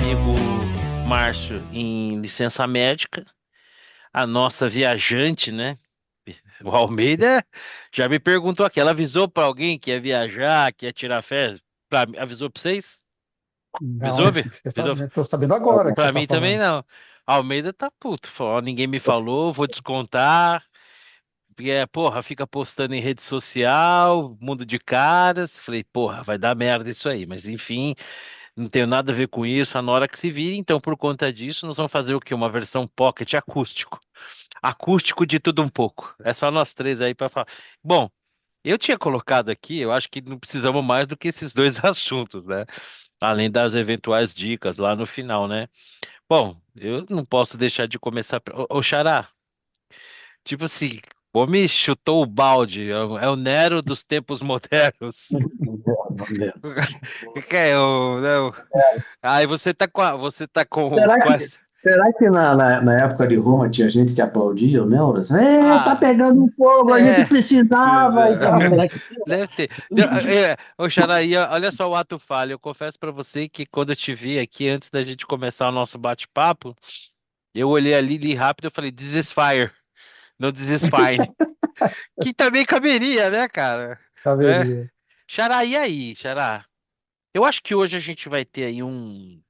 amigo Márcio em licença médica, a nossa viajante, né? O Almeida já me perguntou aqui, ela avisou para alguém que ia viajar, que ia tirar férias? Avisou para vocês? Não, Avisou, Vi? Avisou? estou sabendo agora que você Para está mim também falando. não. Almeida tá puto, falou, "Ó, ninguém me falou, vou descontar. Porque, porra, fica postando em rede social, mundo de caras. Falei, porra, vai dar merda isso aí. Mas enfim, não tenho nada a ver com isso, a Nora que se vire. Então, por conta disso, nós vamos fazer o quê? Uma versão pocket acústico. Acústico de tudo um pouco. É só nós três aí para falar. Bom, eu tinha colocado aqui, eu acho que não precisamos mais do que esses dois assuntos, né? Além das eventuais dicas lá no final, né? Bom, eu não posso deixar de começar. Ô, Xará, tipo assim, o homem chutou o balde, é o Nero dos tempos modernos. O que é o, né, aí você tá com Será que na época de Roma tinha gente que aplaudia o Neuras? É, tá ah, pegando fogo, a gente é, precisava e tal. Será que tinha? deve ter. Ô, Xaraí, olha só o ato falho. Eu confesso pra você que quando eu te vi aqui, antes da gente começar o nosso bate-papo, eu olhei ali, li rápido, eu falei, this is fire, não this is fine. Que também caberia, né, cara? Né? Caberia. Xará, e aí, Xará? Eu acho que hoje a gente vai ter aí um.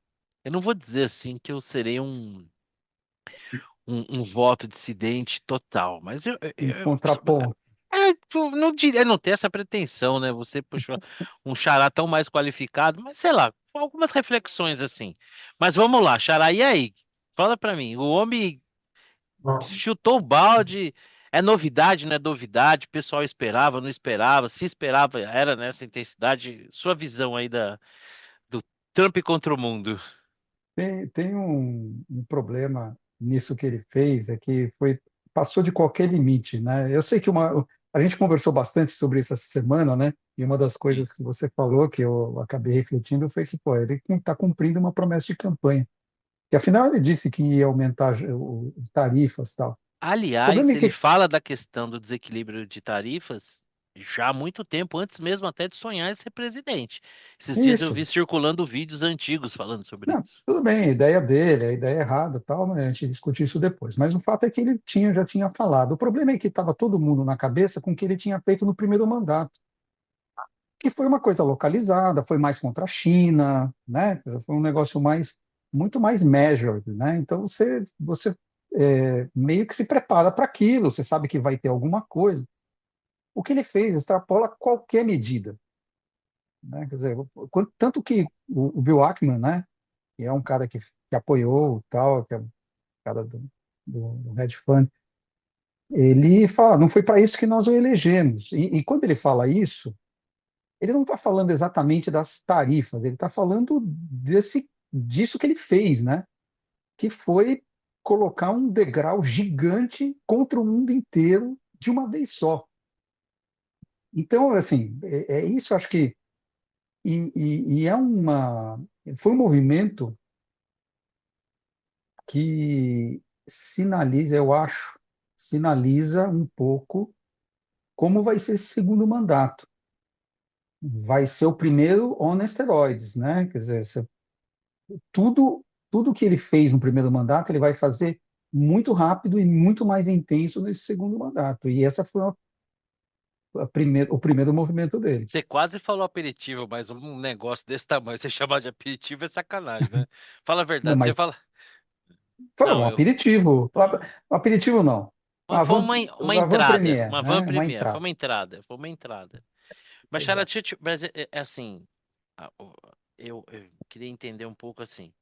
Eu não vou dizer assim que eu serei um voto dissidente total, mas Um contraponto. tipo, não diria, não ter essa pretensão, né? Você puxou um xará tão mais qualificado, mas sei lá, algumas reflexões assim. Mas vamos lá, xará, e aí? Fala pra mim, o homem chutou o balde, é novidade, não é novidade? O pessoal esperava, não esperava, se esperava, era nessa intensidade. Sua visão aí do Trump contra o mundo. Tem um problema nisso que ele fez, é que passou de qualquer limite, né? Eu sei que a gente conversou bastante sobre isso essa semana, né? E uma das coisas que você falou, que eu acabei refletindo, foi que, pô, ele está cumprindo uma promessa de campanha. Que afinal ele disse que ia aumentar tarifas e tal. O problema Aliás, é ele que fala da questão do desequilíbrio de tarifas já há muito tempo, antes mesmo até de sonhar em ser presidente. Esses dias eu isso, vi circulando vídeos antigos falando sobre não, isso. tudo bem, a ideia dele, a ideia é errada, tal, mas a gente discute isso depois. Mas o fato é que ele já tinha falado. O problema é que estava todo mundo na cabeça com o que ele tinha feito no primeiro mandato, que foi uma coisa localizada, foi mais contra a China, né? Quer dizer, foi um negócio muito mais measured, né? Então você meio que se prepara para aquilo, você sabe que vai ter alguma coisa. O que ele fez extrapola qualquer medida, né? Quer dizer, tanto que o Bill Ackman, né? Que é um cara que apoiou tal, que é um cara do hedge fund, ele fala, não foi para isso que nós o elegemos. E quando ele fala isso, ele não está falando exatamente das tarifas, ele está falando disso que ele fez, né? Que foi colocar um degrau gigante contra o mundo inteiro de uma vez só. Então, assim, é isso, acho que e foi um movimento que sinaliza, eu acho, sinaliza um pouco como vai ser esse segundo mandato. Vai ser o primeiro on esteroides, né? Quer dizer, tudo que ele fez no primeiro mandato, ele vai fazer muito rápido e muito mais intenso nesse segundo mandato. E essa foi o primeiro movimento dele. Você quase falou aperitivo, mas um negócio desse tamanho, você chamar de aperitivo é sacanagem, né? Fala a Não, verdade, você mas fala. foi Não, um aperitivo. Um aperitivo não. foi uma Uma van entrada, premier, uma van né? Uma premier, foi entrada. uma entrada, foi uma entrada. Mas, Xará, Exato. mas é assim, eu queria entender um pouco assim.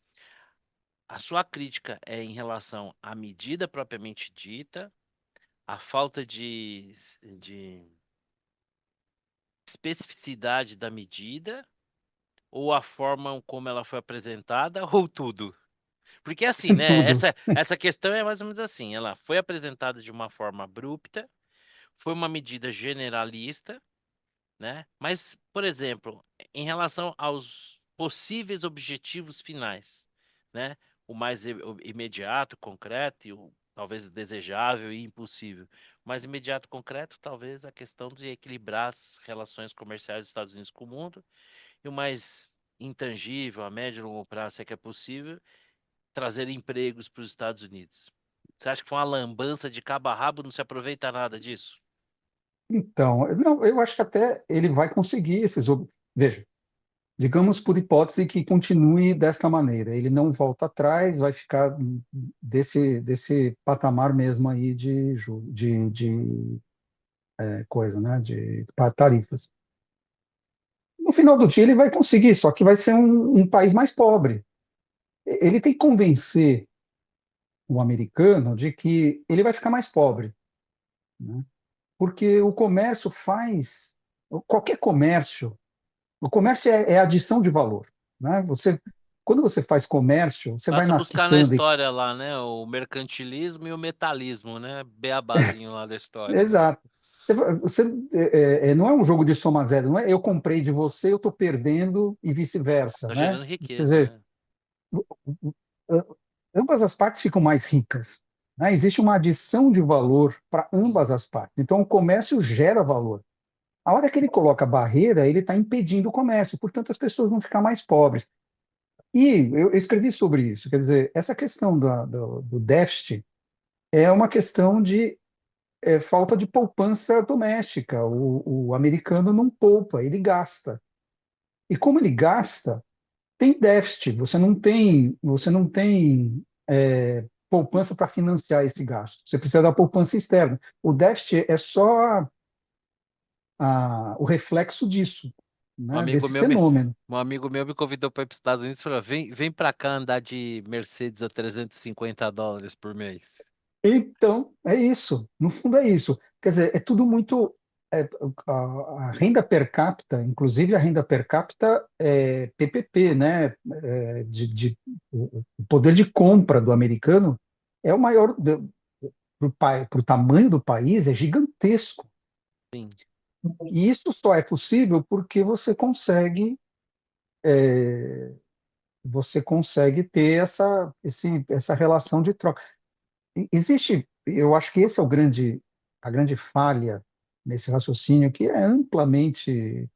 A sua crítica é em relação à medida propriamente dita, à falta de especificidade da medida, ou a forma como ela foi apresentada, ou tudo? Porque assim, né? Tudo. Essa questão é mais ou menos assim. Ela foi apresentada de uma forma abrupta, foi uma medida generalista, né? Mas, por exemplo, em relação aos possíveis objetivos finais, né? O mais o imediato, concreto e o talvez desejável e impossível. O mais imediato, concreto, talvez a questão de equilibrar as relações comerciais dos Estados Unidos com o mundo. E o mais intangível, a médio e longo prazo, se é que é possível, trazer empregos para os Estados Unidos. Você acha que foi uma lambança de cabo a rabo, não se aproveita nada disso? Então, não, eu acho que até ele vai conseguir Veja, digamos por hipótese que continue desta maneira, ele não volta atrás, vai ficar desse patamar mesmo aí de coisa, né, de tarifas. No final do dia ele vai conseguir, só que vai ser um país mais pobre. Ele tem que convencer o americano de que ele vai ficar mais pobre, né? Porque o comércio faz, qualquer comércio, o comércio é adição de valor, né? Quando você faz comércio, você vai Basta na buscar na quitanda. história lá, né? O mercantilismo e o metalismo, né? Beabazinho lá da história, né? Exato. Não é um jogo de soma zero, não é eu comprei de você, eu estou perdendo e vice-versa, Tá né? gerando Quer riqueza, dizer, né? ambas as partes ficam mais ricas, né? Existe uma adição de valor para Sim. ambas as partes. Então, o comércio gera valor. A hora que ele coloca barreira, ele está impedindo o comércio, portanto, as pessoas vão ficar mais pobres. E eu escrevi sobre isso, quer dizer, essa questão do déficit é uma questão de falta de poupança doméstica. O americano não poupa, ele gasta. E como ele gasta, tem déficit. Você não tem poupança para financiar esse gasto. Você precisa da poupança externa. O déficit é só o reflexo disso, Um né, amigo desse meu me, fenômeno. um amigo meu me convidou para ir para os Estados Unidos e falou: vem para cá andar de Mercedes a US$ 350 por mês. Então, é isso. No fundo, é isso. Quer dizer, é tudo muito. A renda per capita, inclusive a renda per capita é PPP, né? O poder de compra do americano é o maior. Para o tamanho do país, é gigantesco. Sim. E isso só é possível porque você consegue ter essa relação de troca. Existe, eu acho que esse é a grande falha nesse raciocínio, que é amplamente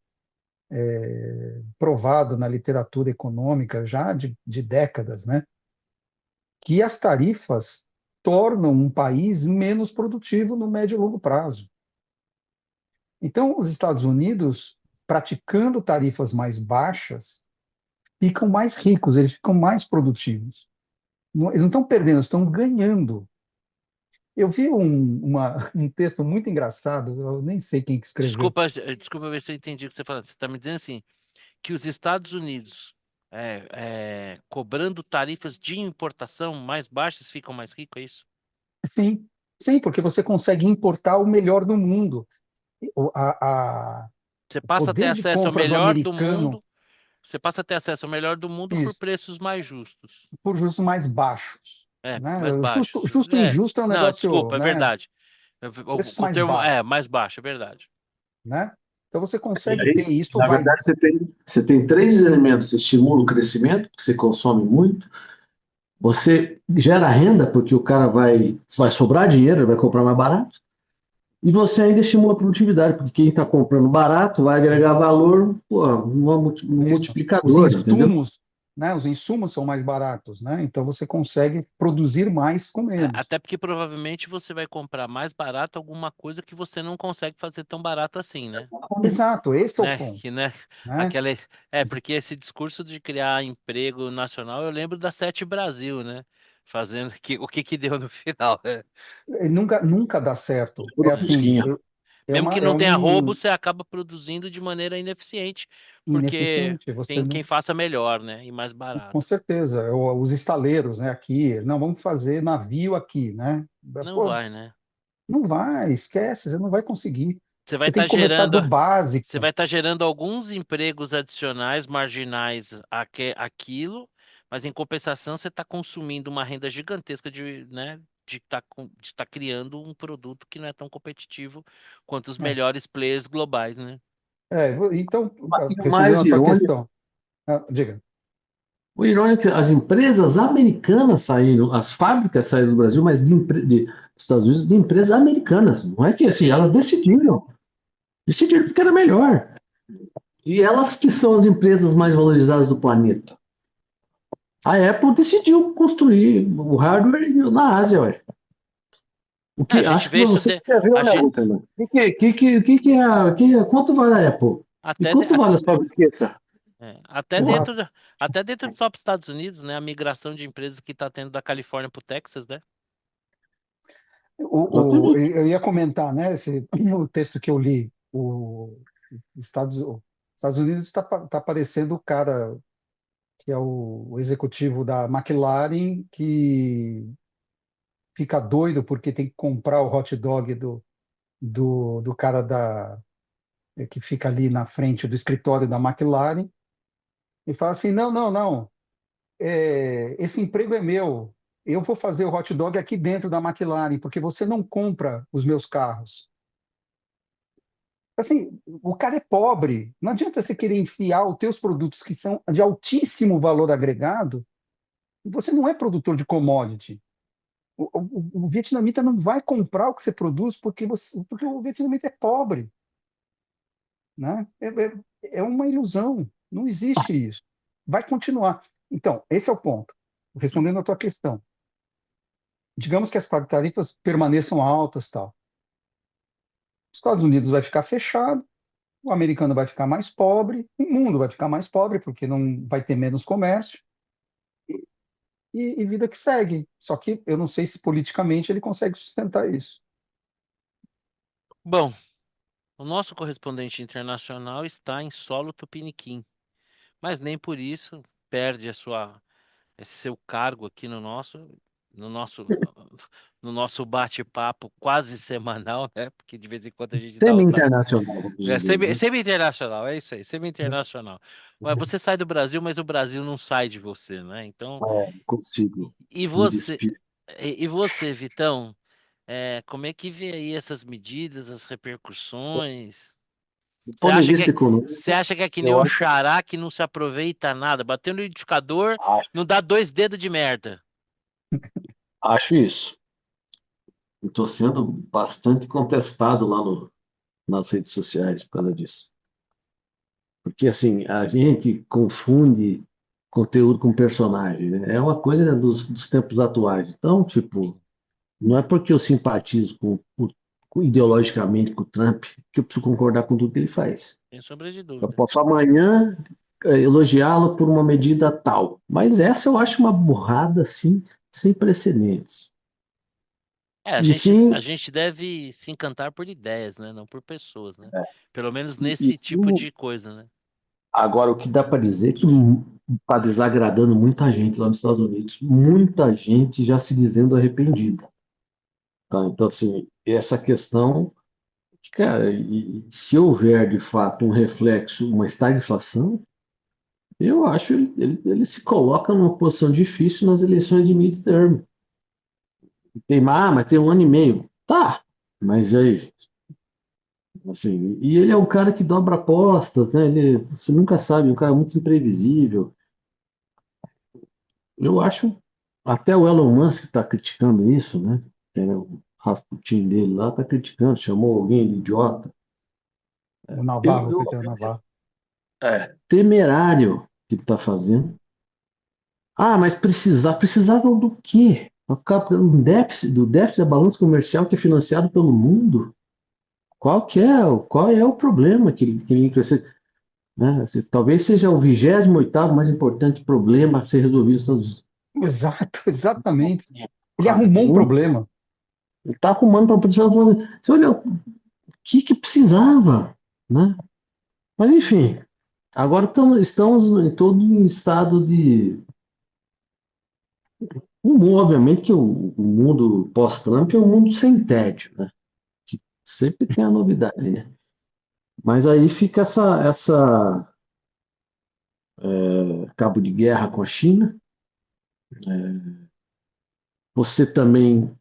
provado na literatura econômica já de décadas, né? Que as tarifas tornam um país menos produtivo no médio e longo prazo. Então, os Estados Unidos, praticando tarifas mais baixas, ficam mais ricos, eles ficam mais produtivos. Eles não estão perdendo, estão ganhando. Eu vi um texto muito engraçado, eu nem sei quem que escreveu. Desculpa ver se eu entendi o que você falou. Você está me dizendo assim, que os Estados Unidos, cobrando tarifas de importação mais baixas, ficam mais ricos, é isso? Sim, sim, porque você consegue importar o melhor do mundo. Você O passa a ter poder de acesso ao compra do melhor do americano, mundo, você passa a ter acesso ao melhor do mundo por isso, preços mais justos. por justos mais baixos, né? Mais Justo, baixos. justo e injusto é um Não, negócio, desculpa, é né? verdade. Preços O mais termo baixos, mais baixo, é verdade. né? Então você E consegue aí, ter isso, na vai. verdade, você tem três elementos. Você estimula o crescimento, porque você consome muito. Você gera renda, porque o cara vai sobrar dinheiro, ele vai comprar mais barato. E você ainda estimula a produtividade, porque quem está comprando barato vai agregar valor, pô, um Isso. Os multiplicador, entendeu? insumos, né? Os insumos são mais baratos, né? Então você consegue produzir mais com menos. Até porque provavelmente você vai comprar mais barato alguma coisa que você não consegue fazer tão barato assim, né? Exato, esse é o Né? ponto, Que, né? né? Aquela, porque esse discurso de criar emprego nacional, eu lembro da Sete Brasil, né? Fazendo o que que deu no final, né? Nunca dá certo. É Puro assim, Fusquinha. Mesmo que não tenha roubo, você acaba produzindo de maneira ineficiente, porque ineficiente. Você tem não, quem faça melhor, né? E mais com barato. certeza, os estaleiros, né? Aqui, não vamos fazer navio aqui, né? Não Pô, vai, né? não vai, esquece, você não vai conseguir. Você vai Você tem estar que começar gerando, do você vai básico. estar gerando alguns empregos adicionais, marginais aquilo, mas em compensação você está consumindo uma renda gigantesca de, né, de estar criando um produto que não é tão competitivo quanto os É, melhores players globais, né? então, E o respondendo mais a tua irônico, questão, diga. o irônico é que as empresas americanas saíram, as fábricas saíram do Brasil, mas dos Estados Unidos, de empresas americanas. Não é que assim, Sim. elas decidiram porque era melhor. E elas que são as empresas mais valorizadas do planeta. A Apple decidiu construir o hardware na Ásia, ué. O A que gente acho que vê isso você de, escreveu, a né, gente, Gutenberg? Quanto vale a Apple? E até, de- quanto vale a sua biqueta? É, até Exato. dentro, até dentro do próprio Estados Unidos, né? A migração de empresas que está tendo da Califórnia para o Texas, né? Exatamente. Eu ia comentar, né, o texto que eu li, os Estados Unidos tá parecendo o cara que é o executivo da McLaren que fica doido porque tem que comprar o hot dog do cara que fica ali na frente do escritório da McLaren e fala assim, não, não, não, esse emprego é meu, eu vou fazer o hot dog aqui dentro da McLaren, porque você não compra os meus carros. Assim, o cara é pobre. Não adianta você querer enfiar os teus produtos que são de altíssimo valor agregado. Você não é produtor de commodity. O vietnamita não vai comprar o que você produz porque o vietnamita é pobre, né? É uma ilusão. Não existe isso. Vai continuar. Então, esse é o ponto. Respondendo à tua questão. Digamos que as tarifas permaneçam altas, tal. Os Estados Unidos vai ficar fechado, o americano vai ficar mais pobre, o mundo vai ficar mais pobre, porque não vai ter menos comércio, e vida que segue. Só que eu não sei se politicamente ele consegue sustentar isso. Bom, o nosso correspondente internacional está em solo tupiniquim, mas nem por isso perde esse seu cargo aqui no nosso, no nosso bate-papo quase semanal, né? Porque de vez em quando a gente dá os dados. Semi-internacional, vamos É dizer, né? semi-internacional, é isso aí, semi-internacional. Mas você sai do Brasil, mas o Brasil não sai de você, né? Então, É, consigo e me você, despir. e você, Vitão, como é que vê aí essas medidas, as repercussões? Do Você ponto de acha vista você econômico, acha que é que nem eu o acho, xará que não se aproveita nada, batendo no liquidificador, acho, não dá dois dedos de merda? acho isso. Estou sendo bastante contestado lá nas redes sociais por causa disso. Porque, assim, a gente confunde conteúdo com personagem, né? É uma coisa dos tempos atuais. Então, tipo, não é porque eu simpatizo ideologicamente com o Trump que eu preciso concordar com tudo que ele faz. Sem sombra de Eu dúvida. posso amanhã elogiá-lo por uma medida tal, mas essa eu acho uma burrada, assim, sem precedentes. E A sim, gente deve se encantar por ideias, né? Não por pessoas, né? Pelo menos e nesse tipo sim, de coisa, né? agora o que dá para dizer é que está desagradando muita gente lá nos Estados Unidos, muita gente já se dizendo arrependida. Tá? Então, assim, essa questão, cara, e se houver de fato um reflexo, uma estagflação, eu acho ele se coloca numa posição difícil nas eleições de midterm. Mas tem um ano e meio. Tá, mas aí, assim, e ele é um cara que dobra apostas, né? Você nunca sabe, um cara muito imprevisível. Eu acho, até o Elon Musk está criticando isso, né? O Rasputin dele lá está criticando, chamou alguém de idiota. O Eu, Navarro, o eu Peter Navarro. temerário que ele está fazendo. Ah, mas precisavam do quê? Do déficit da balança comercial que é financiado pelo mundo? Qual é o problema né? Talvez seja o 28º mais importante problema a ser resolvido nos Estados Unidos. Exato, exatamente. Ele Ah, arrumou um não, problema. ele está arrumando para poder falar. Você olha, o que precisava, né? Mas enfim, agora estamos em todo um estado de. Obviamente que o mundo pós-Trump é um mundo sem tédio, né? Que sempre tem a novidade, né? Mas aí fica essa cabo de guerra com a China. Você também,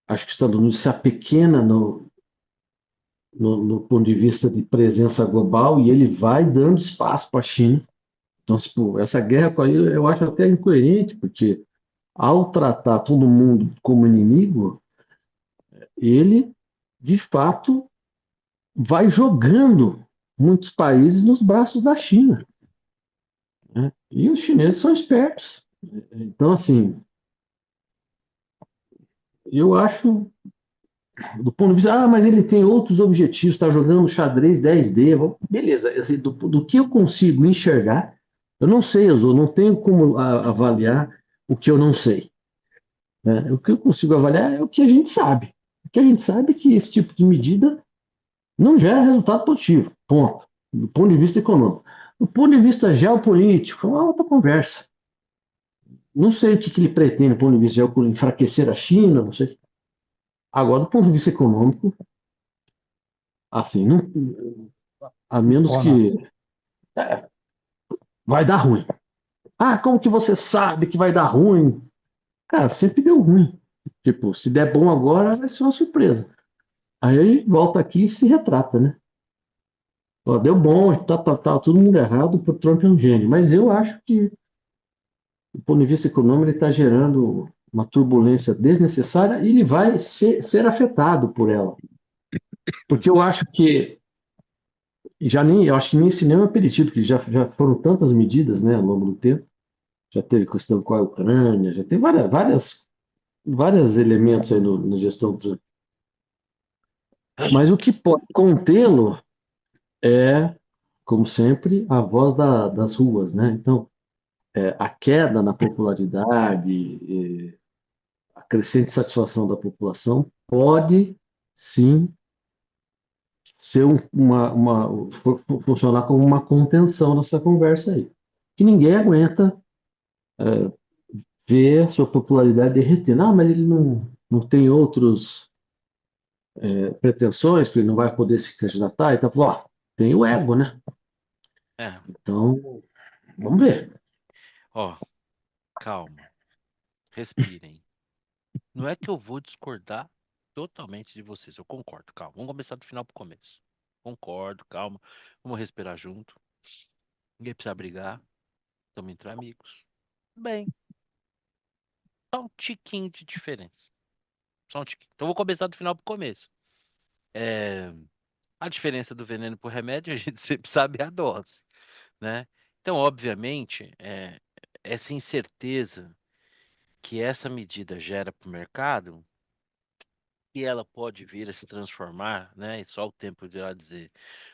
acho que os Estados Unidos se apequena no ponto de vista de presença global e ele vai dando espaço para a China. Então, tipo, essa guerra com a ilha eu acho até incoerente, porque ao tratar todo mundo como inimigo, ele, de fato, vai jogando. muitos países nos braços da China, né? E os chineses são espertos. Então, assim, eu acho, do ponto de vista, mas ele tem outros objetivos, está jogando xadrez 10D, beleza, assim, do que eu consigo enxergar, eu não sei, eu não tenho como avaliar o que eu não sei, né? O que eu consigo avaliar é o que a gente sabe. O que a gente sabe é que esse tipo de medida não gera resultado positivo, ponto. Do ponto de vista econômico. Do ponto de vista geopolítico, é uma outra conversa. Não sei o que ele pretende do ponto de vista geopolítico, enfraquecer a China, não sei. Agora, do ponto de vista econômico, assim, não, a menos Funciona. que vai dar ruim. Como que você sabe que vai dar ruim? Cara, sempre deu ruim. Tipo, se der bom agora, vai ser uma surpresa. Aí volta aqui e se retrata, né? Ó, deu bom, tá todo mundo errado, o Trump é um gênio. Mas eu acho que, do ponto de vista econômico, ele está gerando uma turbulência desnecessária e ele vai ser afetado por ela. Porque eu acho que eu acho que nem esse nem é um aperitivo, porque já foram tantas medidas, né, ao longo do tempo. Já teve questão com a Ucrânia, já tem vários elementos aí na gestão Trump. Mas o que pode contê-lo é, como sempre, a voz das ruas, né? Então, a queda na popularidade, a crescente satisfação da população pode sim ser funcionar como uma contenção nessa conversa aí. Que ninguém aguenta ver sua popularidade derretendo. Mas ele não tem outros pretensões, porque ele não vai poder se candidatar. Então, ó, tem o ego, né? É, Então, vamos ver. ó, calma, respirem. Não é que eu vou discordar totalmente de vocês, eu concordo, calma. Vamos começar do final pro começo. Concordo, calma. Vamos respirar junto. Ninguém precisa brigar. Estamos entre amigos. Bem, só um tiquinho de diferença. Só um tiquinho. Então vou começar do final pro começo. É, a diferença do veneno pro remédio, a gente sempre sabe a dose, né? Então, obviamente, essa incerteza que essa medida gera para o mercado, e ela pode vir a se transformar, né? E só o tempo irá dizer,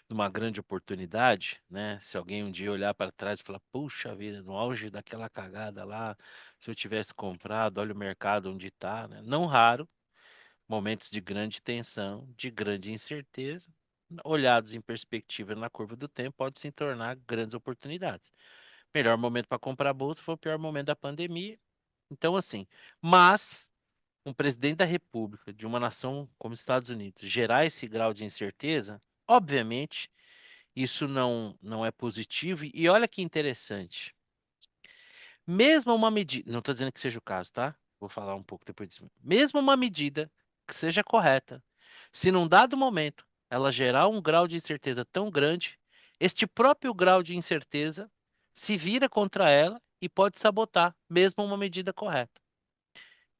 numa grande oportunidade, né? Se alguém um dia olhar para trás e falar, puxa vida, no auge daquela cagada lá, se eu tivesse comprado, olha o mercado onde está, né? Não raro, momentos de grande tensão, de grande incerteza, olhados em perspectiva na curva do tempo, pode se tornar grandes oportunidades. Melhor momento para comprar a bolsa foi o pior momento da pandemia. Então, assim, mas um presidente da República de uma nação como os Estados Unidos gerar esse grau de incerteza, obviamente, isso não é positivo. E olha que interessante. Mesmo uma medida, não estou dizendo que seja o caso, tá? Vou falar um pouco depois disso. Mesmo uma medida que seja correta, se num dado momento ela gerar um grau de incerteza tão grande, este próprio grau de incerteza se vira contra ela e pode sabotar, mesmo uma medida correta,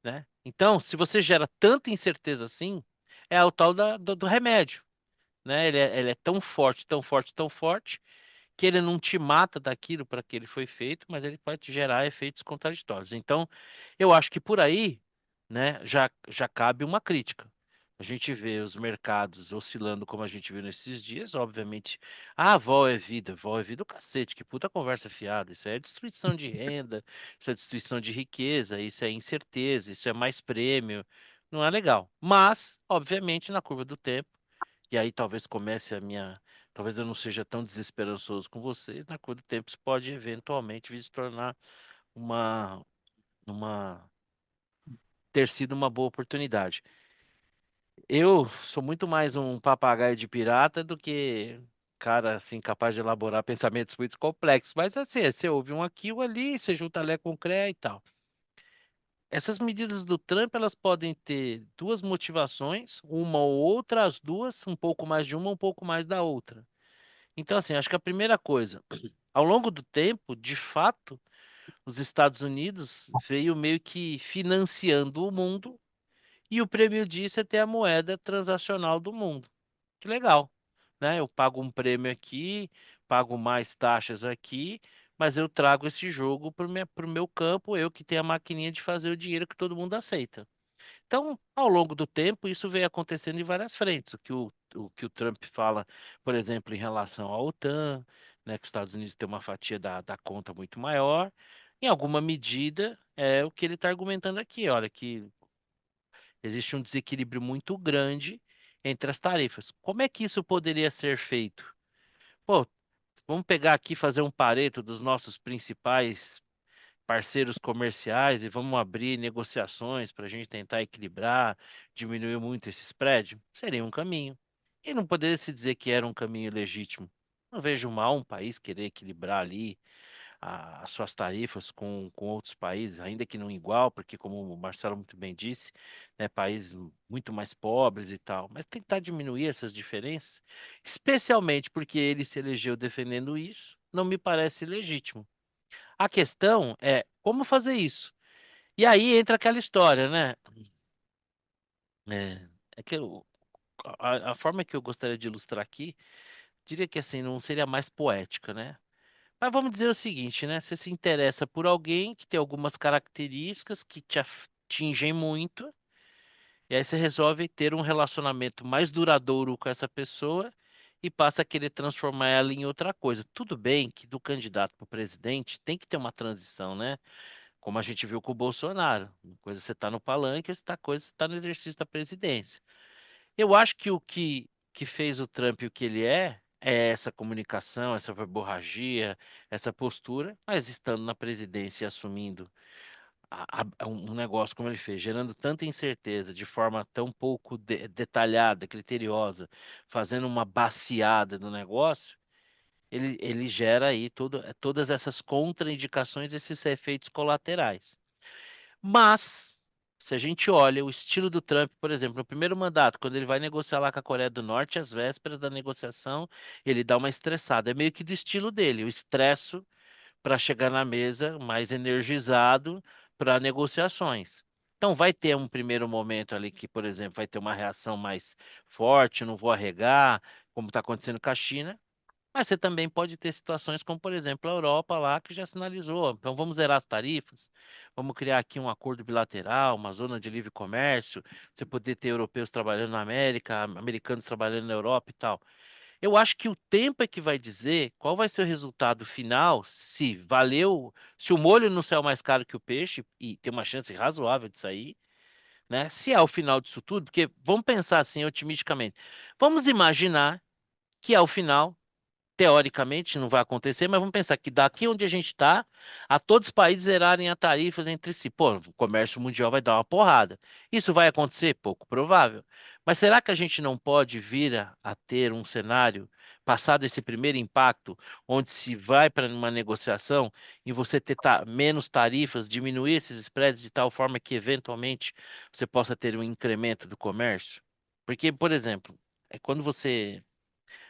né? Então, se você gera tanta incerteza assim, é o tal do remédio, né? Ele é tão forte, tão forte, tão forte, que ele não te mata daquilo para que ele foi feito, mas ele pode te gerar efeitos contraditórios. Então, eu acho que por aí, né, já cabe uma crítica. A gente vê os mercados oscilando como a gente viu nesses dias, obviamente. Vol é vida o cacete, que puta conversa fiada. Isso é destruição de renda, isso é destruição de riqueza, isso é incerteza, isso é mais prêmio. Não é legal. Mas, obviamente, na curva do tempo, e aí talvez comece a minha. Talvez eu não seja tão desesperançoso com vocês. Na cor do tempo, isso pode eventualmente vir se tornar uma, uma. Ter sido uma boa oportunidade. Eu sou muito mais um papagaio de pirata do que cara assim capaz de elaborar pensamentos muito complexos. Mas assim, você ouve um aqui, um ali, você junta Lé com Cré e tal. Essas medidas do Trump, elas podem ter duas motivações, uma ou outra, as duas, um pouco mais de uma, um pouco mais da outra. Então, assim, acho que a primeira coisa, ao longo do tempo, de fato, os Estados Unidos veio meio que financiando o mundo e o prêmio disso é ter a moeda transacional do mundo. Que legal, né? Eu pago um prêmio aqui, pago mais taxas aqui, mas eu trago esse jogo para o meu campo, eu que tenho a maquininha de fazer o dinheiro que todo mundo aceita. Então, ao longo do tempo, isso vem acontecendo em várias frentes. O que o Trump fala, por exemplo, em relação à OTAN, né, que os Estados Unidos têm uma fatia da conta muito maior, em alguma medida, é o que ele está argumentando aqui. Olha, que existe um desequilíbrio muito grande entre as tarifas. Como é que isso poderia ser feito? Pô, vamos pegar aqui e fazer um pareto dos nossos principais parceiros comerciais e vamos abrir negociações para a gente tentar equilibrar, diminuir muito esse spread? Seria um caminho. E não poderia se dizer que era um caminho legítimo. Não vejo mal um país querer equilibrar ali as suas tarifas com outros países, ainda que não igual, porque como o Marcelo muito bem disse, né, países muito mais pobres e tal, mas tentar diminuir essas diferenças, especialmente porque ele se elegeu defendendo isso, não me parece legítimo. A questão é como fazer isso. E aí entra aquela história, né? É, é que a forma que eu gostaria de ilustrar aqui, diria que assim, não seria mais poética, né? Mas vamos dizer o seguinte, né? Você se interessa por alguém que tem algumas características que te atingem muito, e aí você resolve ter um relacionamento mais duradouro com essa pessoa e passa a querer transformar ela em outra coisa. Tudo bem que do candidato para o presidente tem que ter uma transição, né? Como a gente viu com o Bolsonaro. Uma coisa é você está no palanque, outra coisa é você está no exercício da presidência. Eu acho que que fez o Trump o que ele é essa comunicação, essa verborragia, essa postura, mas estando na presidência e assumindo um negócio como ele fez, gerando tanta incerteza, de forma tão pouco detalhada, criteriosa, fazendo uma baciada no negócio, ele gera aí todas essas contraindicações, esses efeitos colaterais. Mas, se a gente olha o estilo do Trump, por exemplo, no primeiro mandato, quando ele vai negociar lá com a Coreia do Norte, às vésperas da negociação, ele dá uma estressada. É meio que do estilo dele, o estresso para chegar na mesa mais energizado para negociações. Então, vai ter um primeiro momento ali que, por exemplo, vai ter uma reação mais forte, não vou arregar, como está acontecendo com a China. Mas você também pode ter situações como, por exemplo, a Europa lá que já sinalizou. Então vamos zerar as tarifas, vamos criar aqui um acordo bilateral, uma zona de livre comércio, você poder ter europeus trabalhando na América, americanos trabalhando na Europa e tal. Eu acho que o tempo é que vai dizer qual vai ser o resultado final, se valeu, se o molho não saiu mais caro que o peixe, e tem uma chance razoável de sair, né? Se é o final disso tudo, porque vamos pensar assim otimisticamente. Vamos imaginar que ao final teoricamente não vai acontecer, mas vamos pensar que daqui onde a gente está, a todos os países zerarem as tarifas entre si. Pô, o comércio mundial vai dar uma porrada. Isso vai acontecer? Pouco provável. Mas será que a gente não pode vir a ter um cenário, passado esse primeiro impacto, onde se vai para uma negociação e você ter menos tarifas, diminuir esses spreads de tal forma que eventualmente você possa ter um incremento do comércio? Porque, por exemplo, é quando você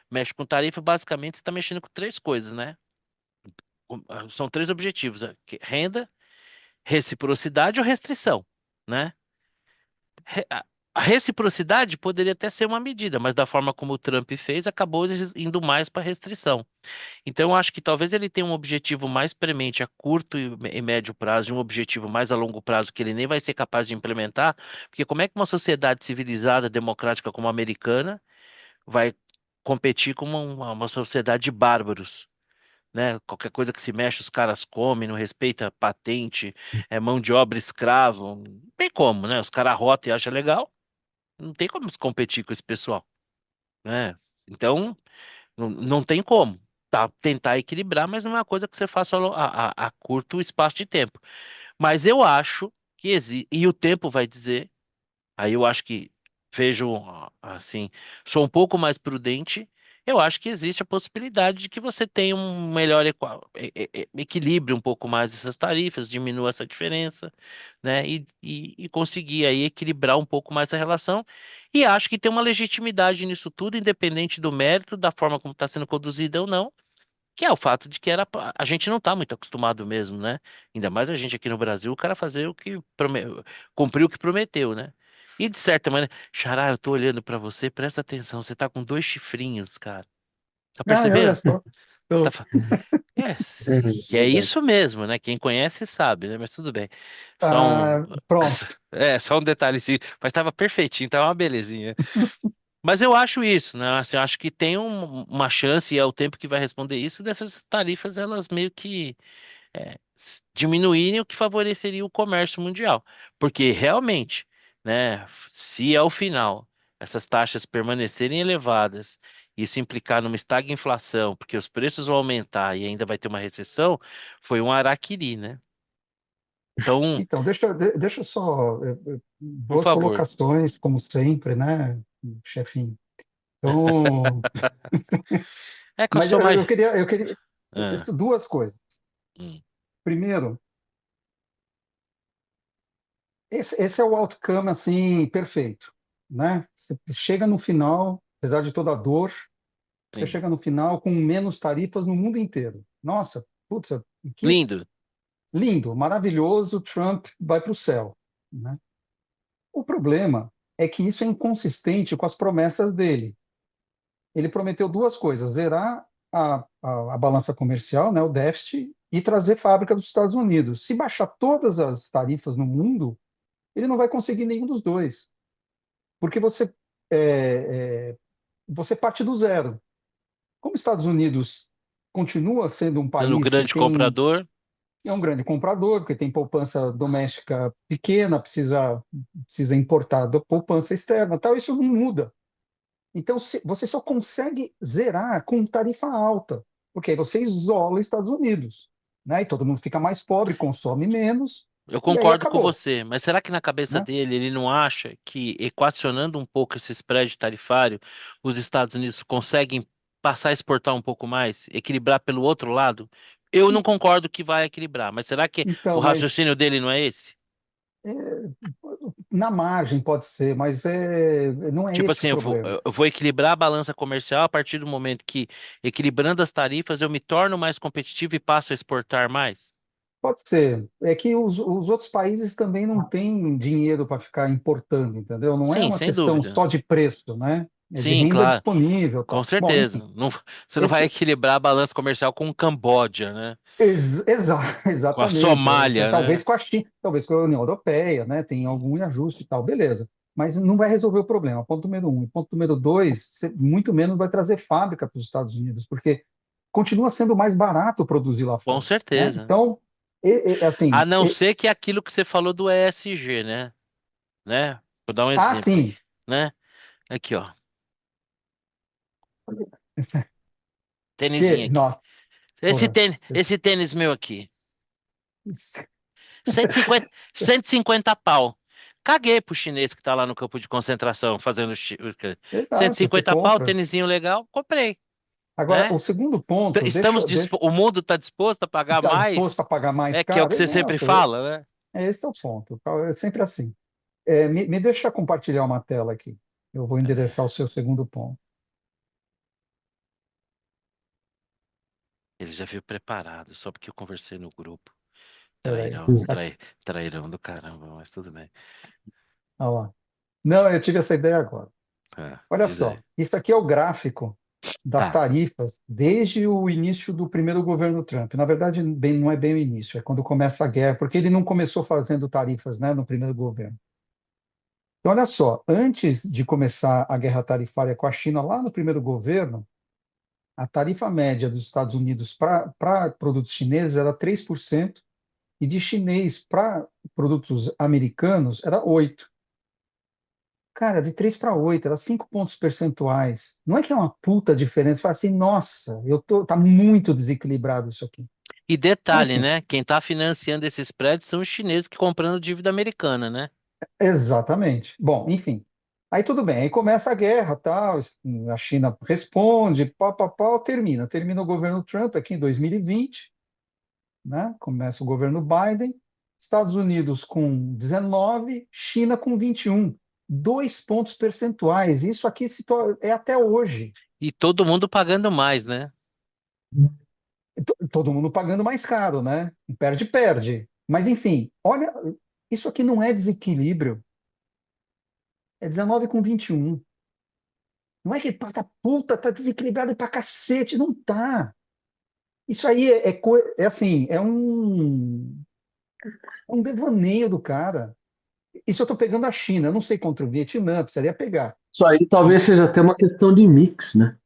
mexe com tarifa, basicamente você está mexendo com três coisas, né? São três objetivos: renda, reciprocidade ou restrição, né? A reciprocidade poderia até ser uma medida, mas da forma como o Trump fez, acabou indo mais para restrição. Então, eu acho que talvez ele tenha um objetivo mais premente a curto e médio prazo, e um objetivo mais a longo prazo que ele nem vai ser capaz de implementar, porque como é que uma sociedade civilizada, democrática como a americana vai competir com uma sociedade de bárbaros, né? Qualquer coisa que se mexe, os caras comem, não respeita patente, é mão de obra escravo. Não tem como, né? Os caras rotam e acham legal. Não tem como se competir com esse pessoal, né? Então, não tem como. Tá, tentar equilibrar, mas não é uma coisa que você faça a curto espaço de tempo. Mas eu acho que existe, e o tempo vai dizer. Aí eu acho que vejo assim, sou um pouco mais prudente. Eu acho que existe a possibilidade de que você tenha um melhor equilíbrio um pouco mais essas tarifas, diminua essa diferença, né? E conseguir aí equilibrar um pouco mais a relação. E acho que tem uma legitimidade nisso tudo, independente do mérito, da forma como está sendo conduzida ou não. Que é o fato de que a gente não está muito acostumado mesmo, né? Ainda mais a gente aqui no Brasil, o cara fazer o que cumprir o que prometeu, né? E de certa maneira, Xará, eu tô olhando pra você, presta atenção, você tá com dois chifrinhos, cara. Tá Ah, olha percebendo? só. Tá Eu- fa- É, que é Verdade. isso mesmo, né? Quem conhece sabe, né? Mas tudo bem. Só um, pronto. só um detalhezinho. Mas tava perfeitinho, tava uma belezinha. Mas eu acho isso, né? Assim, eu acho que tem uma chance, e é o tempo que vai responder isso, dessas tarifas, elas meio que diminuírem, o que favoreceria o comércio mundial. Porque realmente, né, se ao final essas taxas permanecerem elevadas, isso implicar numa estagflação, porque os preços vão aumentar e ainda vai ter uma recessão, foi um araquiri, né? Então, Então, deixa eu só. por Boas favor. colocações, como sempre, né, chefinho? Então, É que eu mas sou eu, mais. eu queria Ah, duas coisas. hum. Primeiro, esse é o outcome assim perfeito, né? Você chega no final, apesar de toda a dor, você Sim. chega no final com menos tarifas no mundo inteiro. Nossa, putz, que Lindo. lindo, maravilhoso, Trump vai para o céu, né? O problema é que isso é inconsistente com as promessas dele. Ele prometeu duas coisas: zerar a balança comercial, né, o déficit, e trazer fábrica dos Estados Unidos. Se baixar todas as tarifas no mundo, ele não vai conseguir nenhum dos dois, porque você parte do zero. Como os Estados Unidos continua sendo um Sendo país que grande tem comprador, é um grande comprador, porque tem poupança doméstica pequena, precisa importar da poupança externa, tal, isso não muda. Então, você só consegue zerar com tarifa alta, porque aí você isola os Estados Unidos, né? E todo mundo fica mais pobre, consome menos, eu e aí concordo com acabou, você, mas será que na cabeça né? dele ele não acha que, equacionando um pouco esse spread tarifário, os Estados Unidos conseguem passar a exportar um pouco mais, equilibrar pelo outro lado? Eu não concordo que vai equilibrar, mas será que o Então, mas raciocínio dele não é esse? na margem pode ser, mas não é Tipo esse o assim, problema. eu vou equilibrar a balança comercial a partir do momento que, equilibrando as tarifas, eu me torno mais competitivo e passo a exportar mais? Pode ser. É que os outros países também não têm dinheiro para ficar importando, entendeu? Não é Sim, uma sem questão dúvida. só de preço, né? É de Sim, renda claro, disponível, com tal. Bom, certeza. enfim, Não, você não vai esse equilibrar a balança comercial com o Camboja, né? Com a exatamente. Somália, Talvez né? com a China, talvez com a União Europeia, né? Tem algum ajuste e tal, beleza. Mas não vai resolver o problema. Ponto número um. E ponto número dois, muito menos vai trazer fábrica para os Estados Unidos, porque continua sendo mais barato produzir lá Com fora, né? certeza. Então, A assim, não ser que aquilo que você falou do ESG, né? Né? Vou dar um exemplo, sim. né? Aqui, ó. Tênisinho Que, aqui. nossa, porra. Esse tênis meu aqui. 150, 150 pau. Caguei pro chinês que tá lá no campo de concentração fazendo cento e Exato, você cinquenta pau, compra. tênisinho legal, comprei, Agora, o né? segundo ponto, O mundo está disposto a pagar está disposto mais, a pagar mais é que é o caro? que você sempre Exato, fala, né? esse é o ponto. É sempre assim. Me deixa compartilhar uma tela aqui. Eu vou endereçar o seu segundo ponto. Ele já veio preparado, só porque eu conversei no grupo. Espera aí. Trairão, trairão do caramba, mas tudo bem. Olha lá. Não, eu tive essa ideia agora. Olha Diz só, aí. isso aqui é o gráfico das Tá. tarifas desde o início do primeiro governo Trump. Na verdade, não é bem o início, é quando começa a guerra, porque ele não começou fazendo tarifas, né, no primeiro governo. Então, olha só, antes de começar a guerra tarifária com a China, lá no primeiro governo, a tarifa média dos Estados Unidos para produtos chineses era 3% e de chinês para produtos americanos era 8%. Cara, de 3 para 8, era 5 pontos percentuais. Não é que é uma puta diferença, fala assim, nossa, tá muito desequilibrado isso aqui. E Mas, detalhe, enfim, né? Quem tá financiando esses prédios são os chineses que comprando dívida americana, né? exatamente. Bom, enfim. Aí tudo bem, aí começa a guerra, tal, a China responde, pau, pau, pau, termina o governo Trump aqui em 2020, né? Começa o governo Biden, Estados Unidos com 19, China com 21, 2 pontos percentuais. Isso aqui é até hoje. E todo mundo pagando mais, né? Todo mundo pagando mais caro, né? Perde, perde. Mas enfim, olha, isso aqui não é desequilíbrio. É 19 com 21. Não é que tá puta, tá desequilibrado pra cacete. Não tá. Isso aí é assim, é um devaneio do cara. Isso eu tô pegando a China. Eu não sei contra o Vietnã, precisaria pegar. Isso aí talvez seja até uma questão de mix, né?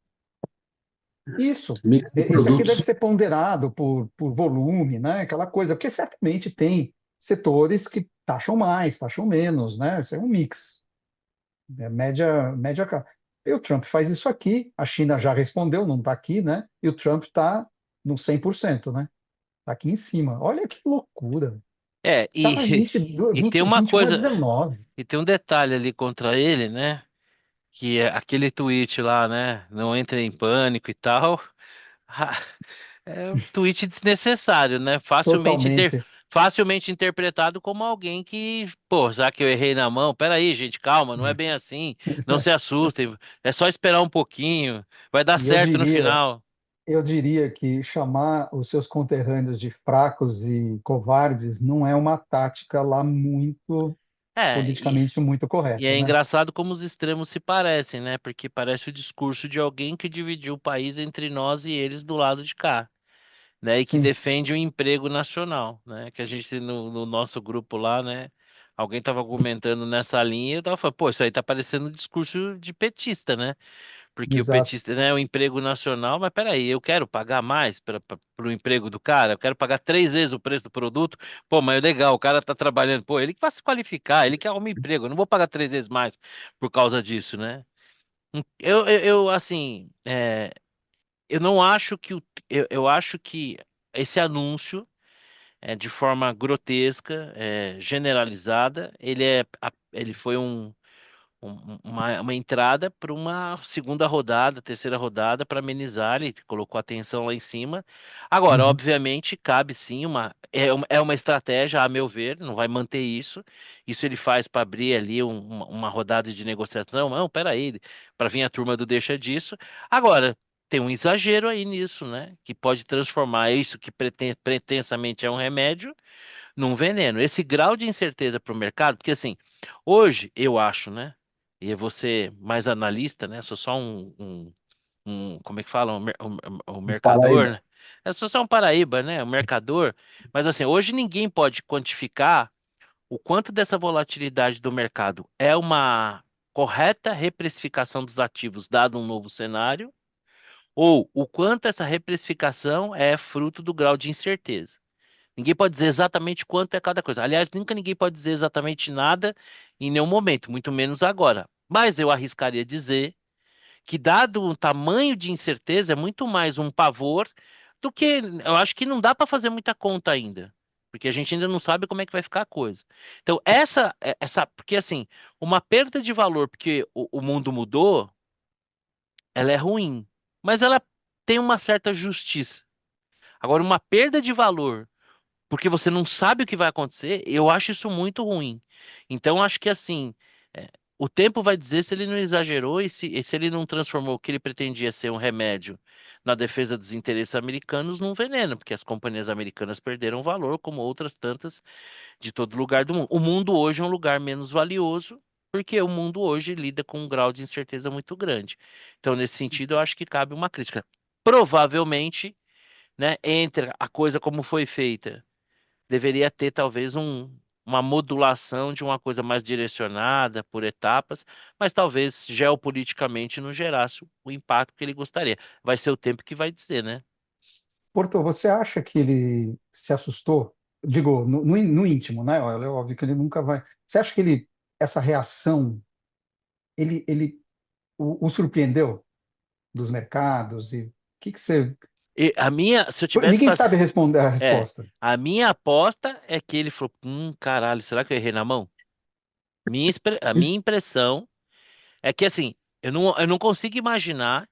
Isso. Mix de Isso aqui deve produtos. ser ponderado por volume, né? Aquela coisa, porque certamente tem setores que taxam mais, taxam menos, né? Isso é um mix. É média. E o Trump faz isso aqui, a China já respondeu, não está aqui, né? E o Trump está no 100%, né? Está aqui em cima. Olha que loucura. É, Estava 22, e tem 20, uma 21 a coisa, 19. e tem um detalhe ali contra ele, né? Que é aquele tweet lá, né? Não entre em pânico e tal. É um tweet desnecessário, né? Totalmente. Facilmente interpretado como alguém que, pô, já que eu errei na mão, peraí, gente, calma, não é bem assim, não se assustem, é só esperar um pouquinho, vai dar E eu certo no diria, final. eu diria que chamar os seus conterrâneos de fracos e covardes não é uma tática lá muito É, politicamente muito e correta, é né? engraçado como os extremos se parecem, né? Porque parece o discurso de alguém que dividiu o país entre nós e eles do lado de cá, né? E que Sim, defende o emprego nacional, né? Que a gente no nosso grupo lá, né? Alguém estava argumentando nessa linha e eu tava falando, pô, isso aí tá parecendo um discurso de petista, né? Porque o exato. petista, né, é o emprego nacional, mas peraí, eu quero pagar mais para o emprego do cara, eu quero pagar 3 vezes o preço do produto, pô, mas é legal, o cara tá trabalhando, pô, ele que vai se qualificar, ele que arruma emprego, eu não vou pagar 3 vezes mais por causa disso, né? Assim, eu não acho que eu acho que esse anúncio de forma grotesca, generalizada, ele foi uma entrada para uma segunda rodada, terceira rodada para amenizar, ele colocou a tensão lá em cima. Agora, Uhum. obviamente, cabe sim é uma estratégia, a meu ver, não vai manter isso. Isso ele faz para abrir ali uma rodada de negociação. Não, peraí, para vir a turma do deixa disso. Agora, tem um exagero aí nisso, né? Que pode transformar isso que pretensamente é um remédio num veneno. Esse grau de incerteza para o mercado, porque assim, hoje eu acho, né? E eu vou ser mais analista, né? Sou só como é que fala? Um mercador, Paraíba. né? Eu sou só um paraíba, né? Um mercador. Mas assim, hoje ninguém pode quantificar o quanto dessa volatilidade do mercado é uma correta reprecificação dos ativos dado um novo cenário, ou o quanto essa reprecificação é fruto do grau de incerteza. Ninguém pode dizer exatamente quanto é cada coisa. Aliás, nunca ninguém pode dizer exatamente nada em nenhum momento, muito menos agora. Mas eu arriscaria dizer que, dado o tamanho de incerteza, é muito mais um pavor do que. Eu acho que não dá para fazer muita conta ainda. Porque a gente ainda não sabe como é que vai ficar a coisa. Então, porque assim, uma perda de valor, porque o mundo mudou, ela é ruim. Mas ela tem uma certa justiça. Agora, uma perda de valor porque você não sabe o que vai acontecer, eu acho isso muito ruim. Então, acho que assim, é, o tempo vai dizer se ele não exagerou e se ele não transformou o que ele pretendia ser um remédio na defesa dos interesses americanos num veneno, porque as companhias americanas perderam valor, como outras tantas de todo lugar do mundo. O mundo hoje é um lugar menos valioso, porque o mundo hoje lida com um grau de incerteza muito grande. Então, nesse sentido, eu acho que cabe uma crítica. Provavelmente, né, entre a coisa como foi feita deveria ter talvez uma modulação de uma coisa mais direcionada por etapas, mas talvez geopoliticamente não gerasse o impacto que ele gostaria. Vai ser o tempo que vai dizer, né? Porto, você acha que ele se assustou? Digo, no íntimo, né? É óbvio que ele nunca vai. Você acha que essa reação, ele o surpreendeu dos mercados? E o que você. Se eu tivesse Ninguém fazer, sabe responder a é, resposta. a minha aposta é que ele falou, caralho, será que eu errei na mão? A minha impressão é que assim, eu não consigo imaginar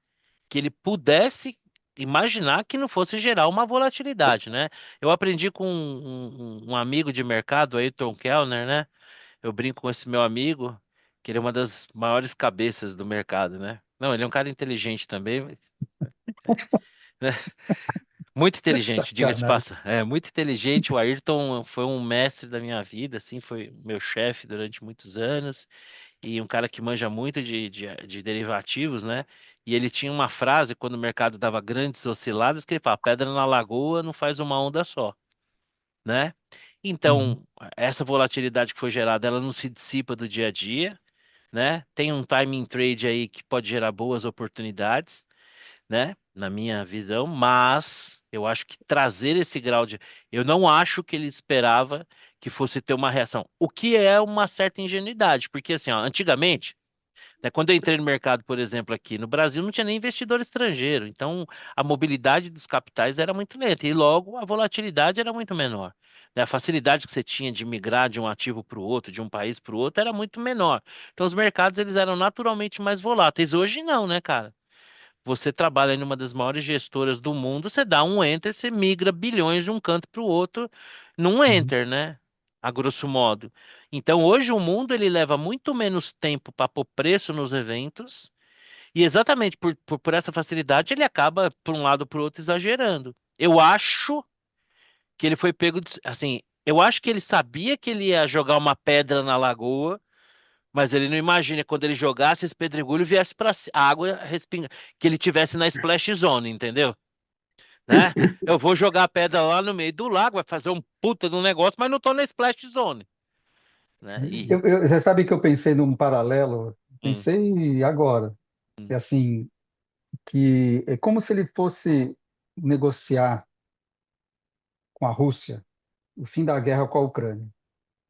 que ele pudesse imaginar que não fosse gerar uma volatilidade, né? Eu aprendi com um amigo de mercado, Ayrton Kellner, né? Eu brinco com esse meu amigo, que ele é uma das maiores cabeças do mercado, né? Não, ele é um cara inteligente também, né? Muito inteligente, diga-se Sacanagem. passa. É, muito inteligente. O Ayrton foi um mestre da minha vida, assim, foi meu chefe durante muitos anos. e um cara que manja muito de derivativos, né? E ele tinha uma frase quando o mercado dava grandes osciladas que ele fala: pedra na lagoa não faz uma onda só, né? Uhum. Então, essa volatilidade que foi gerada, ela não se dissipa do dia a dia, né? Tem um timing trade aí que pode gerar boas oportunidades, né? Na minha visão, mas eu acho que trazer esse grau de. Eu não acho que ele esperava que fosse ter uma reação, o que é uma certa ingenuidade, porque assim, ó, antigamente. Né, quando eu entrei no mercado, por exemplo, aqui no Brasil, não tinha nem investidor estrangeiro, então a mobilidade dos capitais era muito lenta e logo a volatilidade era muito menor. Né, a facilidade que você tinha de migrar de um ativo para o outro, de um país para o outro, era muito menor. Então os mercados eles eram naturalmente mais voláteis. Hoje não, né, cara? Você trabalha em uma das maiores gestoras do mundo, você dá um enter, você migra bilhões de um canto para o outro num Uhum. enter, né? A grosso modo. Então, hoje o mundo ele leva muito menos tempo para pôr preço nos eventos, e exatamente por essa facilidade ele acaba, por um lado ou por outro, exagerando. Eu acho que ele foi pego, assim, eu acho que ele sabia que ele ia jogar uma pedra na lagoa, mas ele não imagina quando ele jogasse esse pedregulho viesse para a água respinga, que ele tivesse na splash zone, entendeu? Né? Eu vou jogar a pedra lá no meio do lago, vai fazer um puta de um negócio, mas não tô na splash zone, né? Você sabe que eu pensei num paralelo, Hum, pensei agora, que hum. assim, que é como se ele fosse negociar com a Rússia o fim da guerra com a Ucrânia.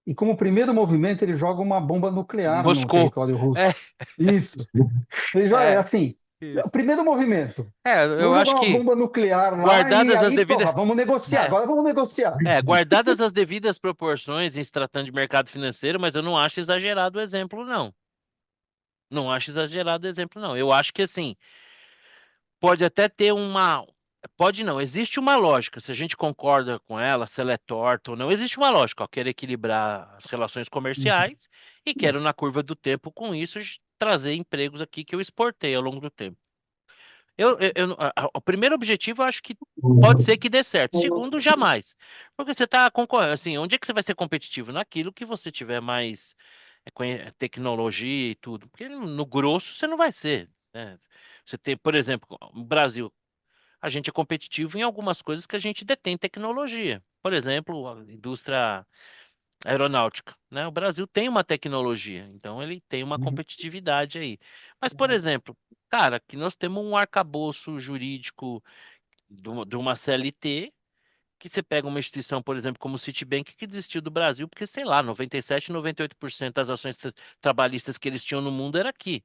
E como primeiro movimento, ele joga uma bomba nuclear no Moscou. território russo. É, Isso. Ele joga, é é, assim, é o isso. primeiro movimento. Eu Vamos jogar acho uma que bomba nuclear lá e guardadas as aí, devidas, porra, vamos negociar. é, Agora vamos negociar. guardadas as devidas proporções em se tratando de mercado financeiro, mas eu não acho exagerado o exemplo, não. Não acho exagerado o exemplo, não. Eu acho que assim, pode até ter uma. Pode não, existe uma lógica. Se a gente concorda com ela, se ela é torta ou não, existe uma lógica. Ó, quero equilibrar as relações comerciais e quero, na curva do tempo, com isso, trazer empregos aqui que eu exportei ao longo do tempo. O primeiro objetivo, eu acho que pode ser que dê certo. Segundo, jamais. Porque você está concorrendo. Assim, onde é que você vai ser competitivo? Naquilo que você tiver mais tecnologia e tudo. Porque no grosso você não vai ser. Né? Você tem, por exemplo, no Brasil, a gente é competitivo em algumas coisas que a gente detém tecnologia. Por exemplo, a indústria aeronáutica, né? O Brasil tem uma tecnologia, então ele tem uma competitividade aí. Mas, por exemplo, cara, que nós temos um arcabouço jurídico de uma CLT, que você pega uma instituição, por exemplo, como o Citibank, que desistiu do Brasil, porque, sei lá, 97, 98% das ações trabalhistas que eles tinham no mundo era aqui.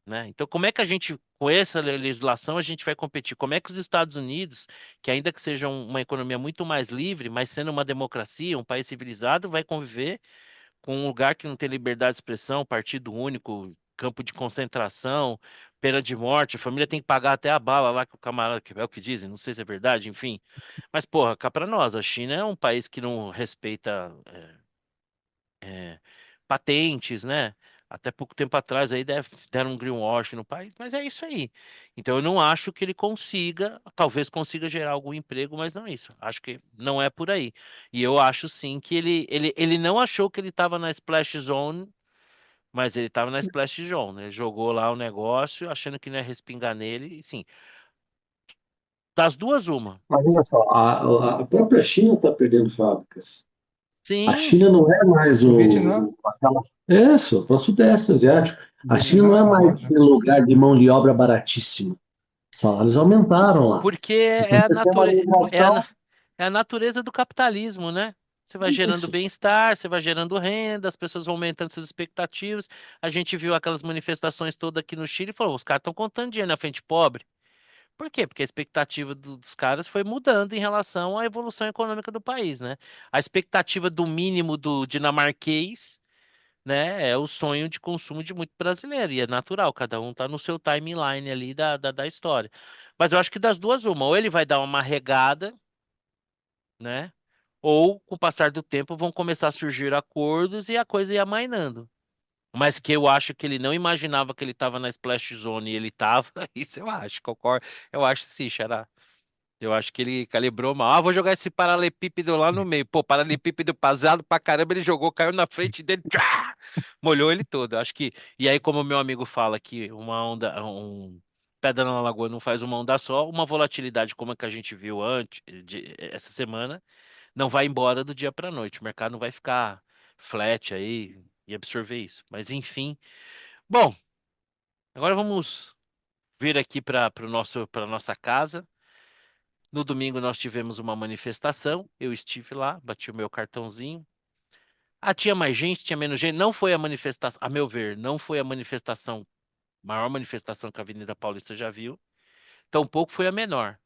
Né? Então, como é que a gente, com essa legislação, a gente vai competir? Como é que os Estados Unidos, que ainda que seja uma economia muito mais livre, mas sendo uma democracia, um país civilizado, vai conviver com um lugar que não tem liberdade de expressão, partido único, campo de concentração, pena de morte, a família tem que pagar até a bala lá que o camarada, que é o que dizem, não sei se é verdade, enfim. Mas, porra, cá pra nós, a China é um país que não respeita patentes, né? Até pouco tempo atrás aí deram um greenwash no país, mas é isso aí. Então eu não acho que ele consiga, talvez consiga gerar algum emprego, mas não é isso. Acho que não é por aí. E eu acho sim que ele não achou que ele estava na splash zone, mas ele estava na splash zone. Né? Ele jogou lá o negócio, achando que não ia respingar nele. E sim, das duas, uma. Mas olha só, a própria China está perdendo fábricas. A Sim, China não é mais O Vietnã, aquela. É isso, para o Sudeste Asiático. o A China não Vietnã, é mais Camboja. aquele lugar de mão de obra baratíssima. Os salários aumentaram lá. porque Então você tem uma migração. é a natureza do capitalismo, né? Você vai gerando Isso. bem-estar, você vai gerando renda, as pessoas vão aumentando suas expectativas. A gente viu aquelas manifestações todas aqui no Chile e falou: os caras estão contando dinheiro na frente pobre. Por quê? Porque a expectativa dos caras foi mudando em relação à evolução econômica do país, né? A expectativa do mínimo do dinamarquês, né, é o sonho de consumo de muito brasileiro, e é natural, cada um tá no seu timeline ali da história. Mas eu acho que das duas, uma, ou ele vai dar uma regada, né? Ou, com o passar do tempo, vão começar a surgir acordos e a coisa ia amainando. Mas que eu acho que ele não imaginava que ele estava na Splash Zone e ele estava, isso eu acho, concordo. Eu acho sim, Xará. Eu acho que ele calibrou mal. Ah, vou jogar esse paralelepípedo lá no meio. Pô, paralelepípedo pesado pra caramba, ele jogou, caiu na frente dele, tchá! Molhou ele todo. Eu acho que. E aí, como o meu amigo fala que uma onda, pedra na lagoa não faz uma onda só, uma volatilidade como a que a gente viu antes, essa semana, não vai embora do dia pra noite. O mercado não vai ficar flat aí e absorver isso. Mas enfim. Bom, agora vamos vir aqui para nossa casa. No domingo nós tivemos uma manifestação, eu estive lá, bati o meu cartãozinho. Ah, tinha mais gente, tinha menos gente. Não foi a manifestação, a meu ver, não foi a manifestação, maior manifestação que a Avenida Paulista já viu. Tampouco foi a menor.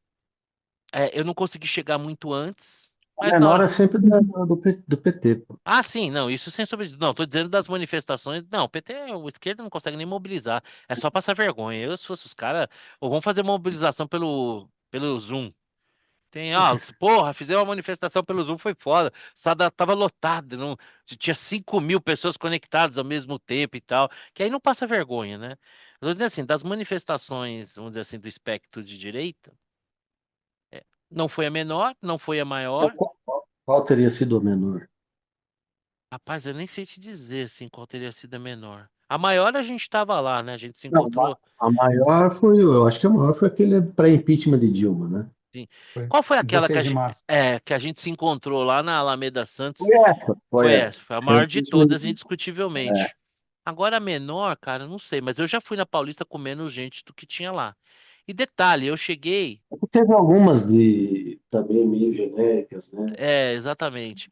Eu não consegui chegar muito antes, A mas na menor hora. é sempre do PT, pô. Ah, sim, não, isso sem sombra de Não, tô dizendo das manifestações. Não, o PT, o esquerdo não consegue nem mobilizar. É só passar vergonha. Eu, se fosse os caras, ou vamos fazer mobilização pelo Zoom. Porra, fizeram uma manifestação pelo Zoom, foi foda. Sada tava lotado, não, tinha 5.000 pessoas conectadas ao mesmo tempo e tal. Que aí não passa vergonha, né? Eu tô dizendo assim, das manifestações, vamos dizer assim, do espectro de direita, não foi a menor, não foi a Qual, maior. qual- qual teria sido a menor? Rapaz, eu nem sei te dizer, assim, qual teria sido a menor. A maior a gente tava lá, né? A gente se Não, encontrou. a maior foi, eu acho que a maior foi aquele pré-impeachment de Dilma, né? Sim. Foi Qual foi aquela 16 de março. que a gente se encontrou lá na Alameda Santos? Foi essa, foi Foi essa, essa. foi a Foi o maior de impeachment de todas, Dilma. É. indiscutivelmente. Agora a menor, cara, eu não sei, mas eu já fui na Paulista com menos gente do que tinha lá. E detalhe, eu cheguei. Teve algumas de também meio genéricas, né? Exatamente.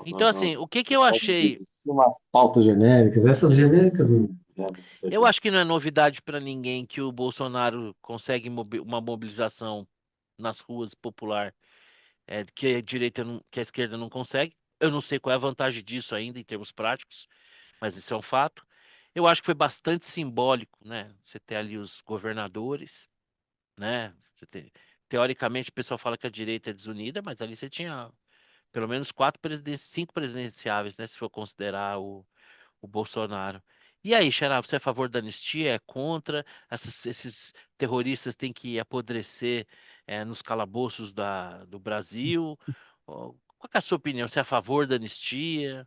Então, assim, Não, o que que eu achei? umas pautas genéricas. Essas genéricas não é muita Eu acho que gente. não é novidade para ninguém que o Bolsonaro consegue uma mobilização nas ruas popular, que a direita, que a esquerda não consegue. Eu não sei qual é a vantagem disso ainda em termos práticos, mas isso é um fato. Eu acho que foi bastante simbólico, né? Você ter ali os governadores, né? Teoricamente, o pessoal fala que a direita é desunida, mas ali você tinha pelo menos cinco presidenciáveis, né? Se for considerar o Bolsonaro. E aí, Xará, você é a favor da anistia? É contra? Esses terroristas têm que apodrecer nos calabouços do Brasil? Qual que é a sua opinião? Você é a favor da anistia?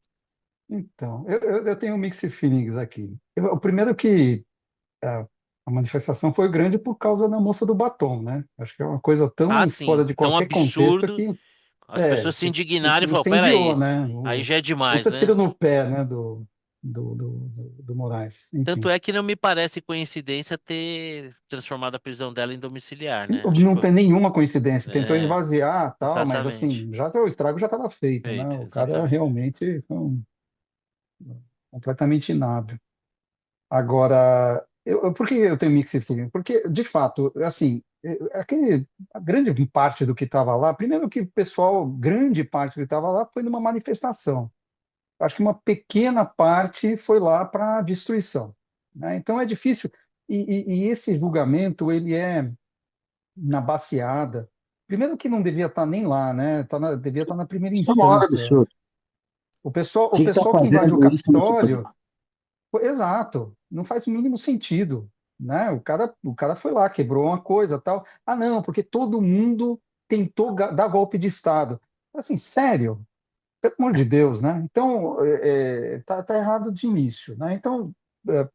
Então, eu tenho mixed feelings aqui. O primeiro que a manifestação foi grande por causa da moça do batom, né? Acho que é uma coisa Ah, tão fora sim, de tão qualquer contexto absurdo. que As pessoas se indignaram e falaram, incendiou, peraí, né? aí já é demais, Puta tiro né? no pé, né? Do Moraes. Tanto Enfim, é que não me parece coincidência ter transformado a prisão dela em domiciliar, né? Acho que não foi. tem nenhuma coincidência. Tentou É, esvaziar, tal, mas exatamente. assim, o estrago já estava feito, né? Feito, O cara exatamente. realmente foi completamente inábil. Agora, por que eu tenho mixed feeling? Porque, de fato, assim, a grande parte do que estava lá, primeiro que o pessoal, grande parte do que estava lá foi numa manifestação. Acho que uma pequena parte foi lá para destruição, né? Então é difícil. E esse julgamento, ele é na baseada. Primeiro que não devia estar nem lá, né? Devia estar na primeira Isso é o maior instância. absurdo. O O que está pessoal que invadiu o fazendo isso no Capitólio. Supremo? Exato, não faz o mínimo sentido, né? O cara foi lá, quebrou uma coisa, tal. Ah, não, porque todo mundo tentou dar golpe de Estado. Assim, sério? Pelo amor de Deus, né? Então, tá errado de início, né? Então, é,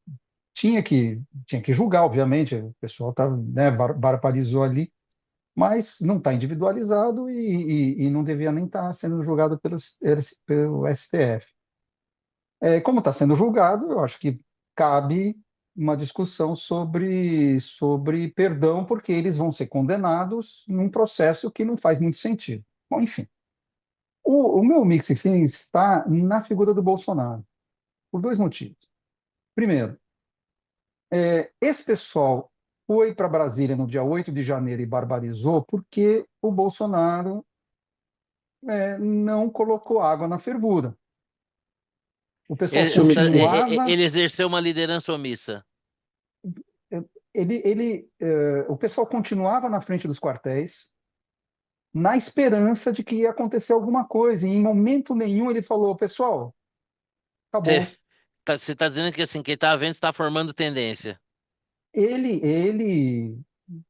tinha que julgar, obviamente, o pessoal tá, né, barbarizou ali, mas não está individualizado e não devia nem estar sendo julgado pelo STF. Como está sendo julgado, eu acho que cabe uma discussão sobre perdão, porque eles vão ser condenados num processo que não faz muito sentido. Bom, enfim, o meu mix feelings está na figura do Bolsonaro, por dois motivos. Primeiro, esse pessoal foi para Brasília no dia 8 de janeiro e barbarizou porque o Bolsonaro não colocou água na fervura. O pessoal Ele, continuava. ele exerceu uma liderança omissa. O pessoal continuava na frente dos quartéis na esperança de que ia acontecer alguma coisa. E em momento nenhum ele falou, pessoal, Você acabou. você tá dizendo que assim, quem tá vendo está formando tendência. Ele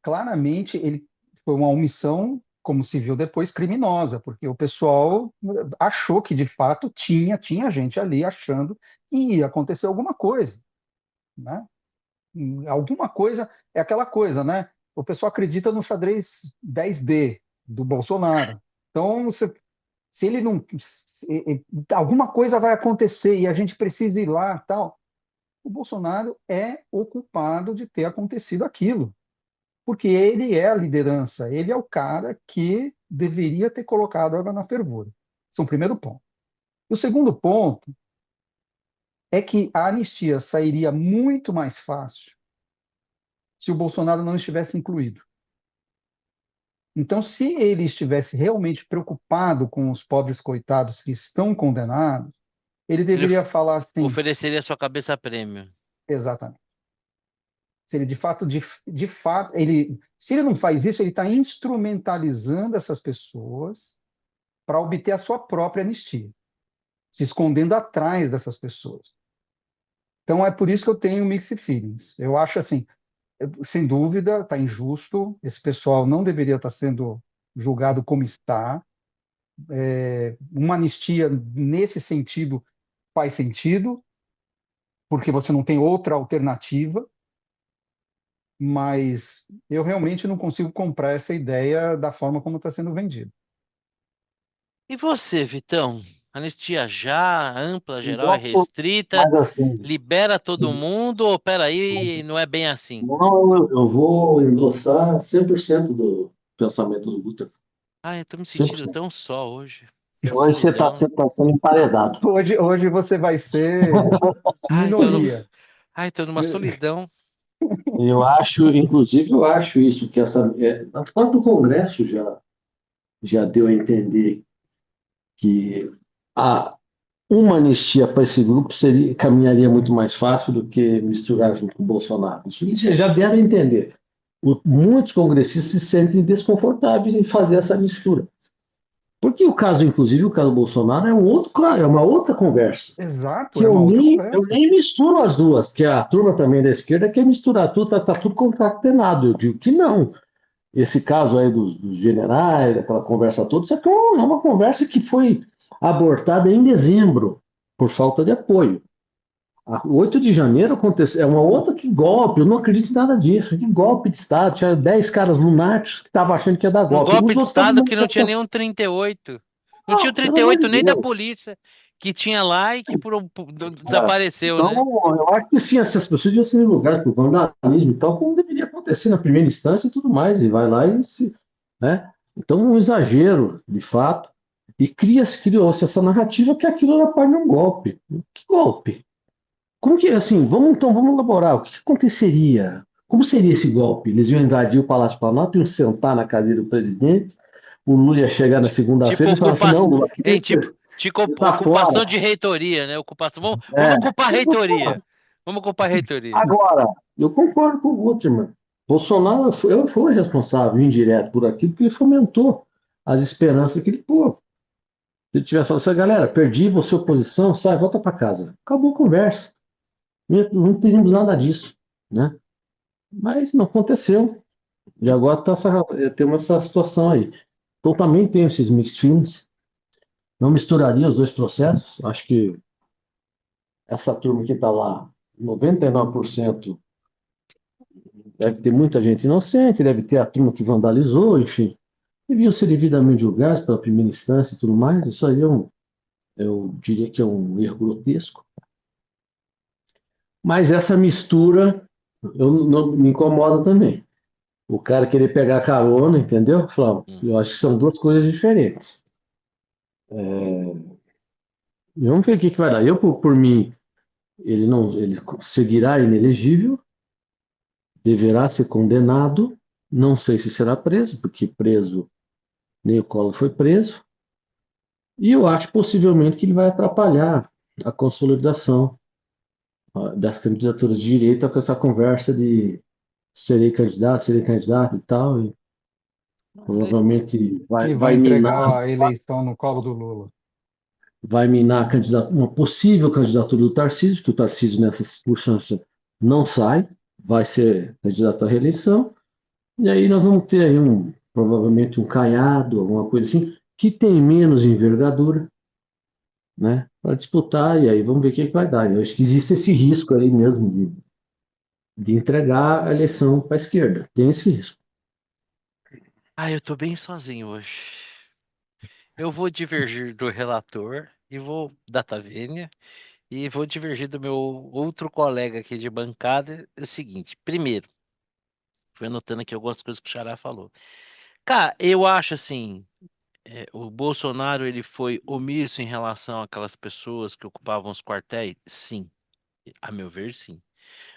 claramente ele foi uma omissão, como se viu depois, criminosa, porque o pessoal achou que de fato tinha gente ali achando que ia acontecer alguma coisa, né? Alguma coisa é aquela coisa, né? O pessoal acredita no xadrez 10D do Bolsonaro. Então, se ele não. Alguma coisa vai acontecer e a gente precisa ir lá, tal. O Bolsonaro é o culpado de ter acontecido aquilo, porque ele é a liderança, ele é o cara que deveria ter colocado água na fervura. Esse é o primeiro ponto. O segundo ponto é que a anistia sairia muito mais fácil se o Bolsonaro não estivesse incluído. Então, se ele estivesse realmente preocupado com os pobres coitados que estão condenados, ele Ele deveria falar assim, ofereceria sua cabeça a prêmio. exatamente. Se ele de fato, se ele não faz isso, ele está instrumentalizando essas pessoas para obter a sua própria anistia, se escondendo atrás dessas pessoas. Então é por isso que eu tenho mixed feelings. Eu acho assim, sem dúvida, está injusto. Esse pessoal não deveria estar sendo julgado como está. Uma anistia nesse sentido faz sentido, porque você não tem outra alternativa. Mas eu realmente não consigo comprar essa ideia da forma como está sendo vendido. E você, Vitão? Anistia já, ampla, geral e Endosso, restrita? mas assim, Libera todo mundo ou peraí, não é bem assim? não, eu vou endossar 100% do pensamento do Guter. Ai, eu tô me sentindo 100%. tão só hoje. Hoje você está Solidão. sendo emparedado. Hoje você vai ser Ai, tô no... minoria. Ai, tô numa solidão. Eu acho, inclusive, eu acho isso, que o próprio Congresso já deu a entender que uma anistia para esse grupo caminharia muito mais fácil do que misturar junto com o Bolsonaro. Isso eles já deram a entender. Muitos congressistas se sentem desconfortáveis em fazer essa mistura. Porque inclusive, o caso do Bolsonaro é uma outra conversa. Exato, Que é uma outra eu conversa. nem misturo as duas, que a turma também da esquerda quer misturar tudo, tá tudo concatenado. Eu digo que não. Esse caso aí dos generais, aquela conversa toda, isso aqui é uma conversa que foi abortada em dezembro, por falta de apoio. O 8 de janeiro aconteceu, é uma outra que golpe, eu não acredito em nada disso, que golpe de Estado, tinha 10 caras lunáticos que estavam achando que ia dar Um golpe, golpe os de outros estavam Estado em que não tinha manifestação. nenhum 38. Não tinha o Não, pelo amor 38 de nem da Deus. polícia, que tinha lá e que É. desapareceu, Então, né? eu acho que sim, essas pessoas deviam ser julgadas por vandalismo e tal, como deveria acontecer na primeira instância e tudo mais, e vai lá e se. Né? Então, um exagero, de fato, e criou-se essa narrativa que aquilo era parte de um golpe. Que golpe? Como que, assim, vamos elaborar, o que aconteceria? Como seria esse golpe? Eles iam invadir o Palácio Planalto, iam sentar na cadeira do presidente, o Lula ia chegar na Tipo segunda-feira e falar assim, não, ocupação, Lula, aqui hein? Tipo você tá ocupação fora. de reitoria, né? Ocupação. Vamos É, ocupar a reitoria. Vamos ocupar a reitoria. agora, eu concordo com o Guterman. Bolsonaro foi responsável indireto por aquilo, porque ele fomentou as esperanças que ele pô. Se ele tivesse falado assim, galera, perdi, você oposição, sai, volta para casa. Acabou a conversa. Não teríamos nada disso, né? Mas não aconteceu. E agora temos essa situação aí. Então também tem esses mixed feelings. Não misturaria os dois processos. Acho que essa turma que está lá, 99% deve ter muita gente inocente, deve ter a turma que vandalizou, enfim. Deviam ser devidamente julgados pela primeira instância e tudo mais. Isso aí eu diria que é um erro grotesco. Mas essa mistura não me incomoda também. O cara querer pegar carona, entendeu, Flávio? Hum. Eu acho que são duas coisas diferentes. Vamos ver o que vai dar. Eu, por mim, ele seguirá inelegível, deverá ser condenado. Não sei se será preso, porque preso nem o Collor foi preso. E eu acho possivelmente que ele vai atrapalhar a consolidação das candidaturas de direita com essa conversa de serei candidato e tal. E provavelmente Que vai vai minar, entregar a eleição no colo do Lula. uma possível candidatura do Tarcísio, que o Tarcísio nessa circunstância não sai, vai ser candidato à reeleição. E aí nós vamos ter aí provavelmente um caiado, alguma coisa assim, que tem menos envergadura, né, para disputar, e aí vamos ver o que que vai dar. Eu acho que existe esse risco aí mesmo de entregar a eleição para a esquerda. Tem esse risco. Ah, eu tô bem sozinho hoje. Eu vou divergir do relator e vou da Tavinha e vou divergir do meu outro colega aqui de bancada. É o seguinte, primeiro, fui anotando aqui algumas coisas que o Xará falou. Cara, eu acho assim, o Bolsonaro ele foi omisso em relação àquelas pessoas que ocupavam os quartéis? Sim, a meu ver, sim.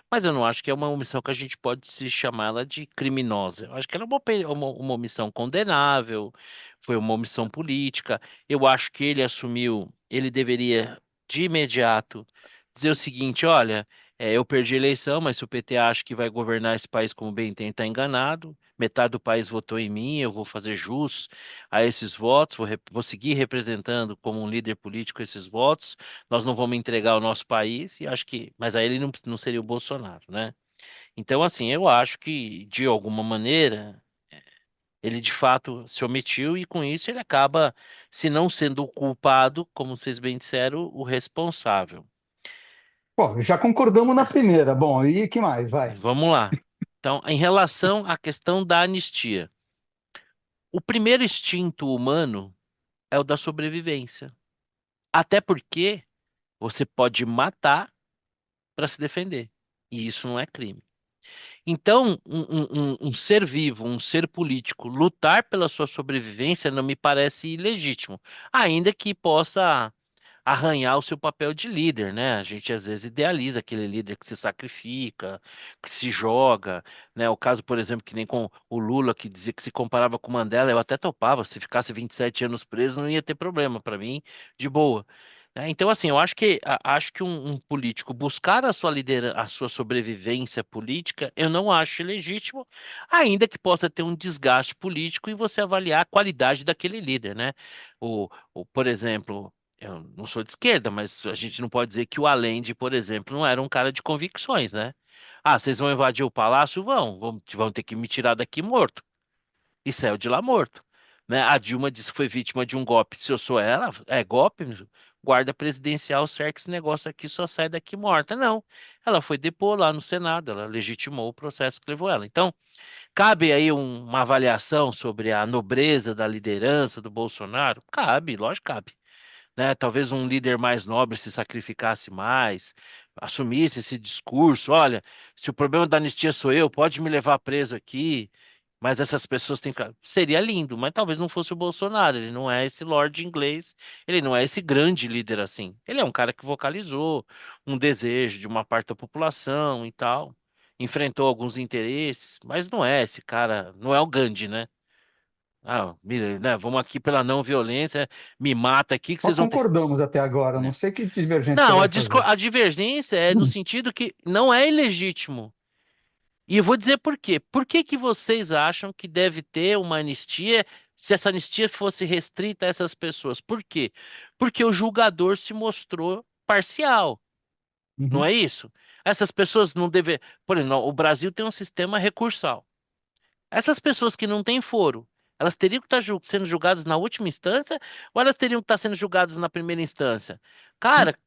Mas eu não acho que é uma omissão que a gente pode se chamar ela de criminosa. Eu acho que ela é uma omissão condenável, foi uma omissão política. Eu acho que ele assumiu, ele deveria de imediato dizer o seguinte: olha, eu perdi a eleição, mas se o PT acha que vai governar esse país como bem tem, está enganado. Metade do país votou em mim, eu vou fazer jus a esses votos, vou seguir representando como um líder político esses votos. Nós não vamos entregar o nosso país e acho que, mas aí ele não seria o Bolsonaro, né? Então, assim, eu acho que de alguma maneira ele de fato se omitiu e com isso ele acaba, se não sendo o culpado, como vocês bem disseram, o responsável. Bom, já concordamos na primeira. Bom, e que mais? Vai. Vamos lá. Então, em relação à questão da anistia, o primeiro instinto humano é o da sobrevivência. Até porque você pode matar para se defender. E isso não é crime. Então, um ser vivo, um ser político, lutar pela sua sobrevivência não me parece ilegítimo, ainda que possa arranhar o seu papel de líder, né? A gente às vezes idealiza aquele líder que se sacrifica, que se joga, né? O caso, por exemplo, que nem com o Lula, que dizia que se comparava com o Mandela, eu até topava, se ficasse 27 anos preso não ia ter problema, para mim, de boa. Né? Então, assim, eu acho que um político buscar a sua a sua sobrevivência política, eu não acho legítimo, ainda que possa ter um desgaste político e você avaliar a qualidade daquele líder, né? Por exemplo, eu não sou de esquerda, mas a gente não pode dizer que o Allende, por exemplo, não era um cara de convicções, né? Ah, vocês vão invadir o palácio? Vão ter que me tirar daqui morto. E saiu de lá morto. Né? A Dilma disse que foi vítima de um golpe. Se eu sou ela, é golpe, guarda presidencial cerca esse negócio aqui só sai daqui morta. Não. Ela foi depor lá no Senado, ela legitimou o processo que levou ela. Então, cabe aí uma avaliação sobre a nobreza da liderança do Bolsonaro? Cabe, lógico que cabe. Né? Talvez um líder mais nobre se sacrificasse mais, assumisse esse discurso. Olha, se o problema da anistia sou eu, pode me levar preso aqui, mas essas pessoas têm que. Seria lindo, mas talvez não fosse o Bolsonaro. Ele não é esse lord inglês, ele não é esse grande líder assim. Ele é um cara que vocalizou um desejo de uma parte da população e tal. Enfrentou alguns interesses, mas não é esse cara, não é o Gandhi, né? Ah, né, vamos aqui pela não violência, me mata aqui que Nós vocês vão ter. concordamos até agora. Não Né? sei que divergência você Não, vai fazer. a divergência é no Hum. sentido que não é ilegítimo. E eu vou dizer por quê. Por que que vocês acham que deve ter uma anistia se essa anistia fosse restrita a essas pessoas? Por quê? Porque o julgador se mostrou parcial, não Uhum. é isso? Essas pessoas não devem. Por exemplo, o Brasil tem um sistema recursal. Essas pessoas que não têm foro, elas teriam que estar sendo julgadas na última instância ou elas teriam que estar sendo julgadas na primeira instância? Cara,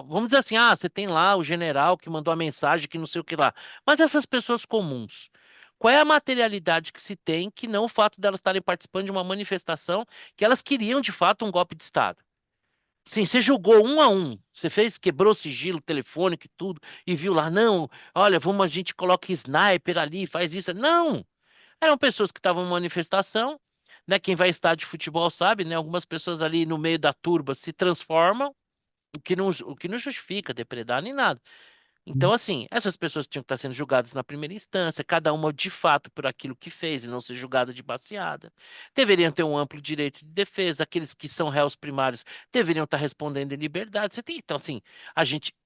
vamos dizer assim, você tem lá o general que mandou a mensagem que não sei o que lá. Mas essas pessoas comuns, qual é a materialidade que se tem que não o fato delas estarem participando de uma manifestação que elas queriam de fato um golpe de Estado? Sim, você julgou um a um. Você fez, quebrou o sigilo telefônico e tudo, e viu lá, não, olha, a gente coloca sniper ali, faz isso. Não! Eram pessoas que estavam em manifestação, né? Quem vai a estádio de futebol sabe, né? Algumas pessoas ali no meio da turba se transformam, o que não justifica depredar nem nada. Então, assim, essas pessoas tinham que estar sendo julgadas na primeira instância, cada uma de fato por aquilo que fez e não ser julgada de baseada. Deveriam ter um amplo direito de defesa, aqueles que são réus primários deveriam estar respondendo em liberdade. Então, assim,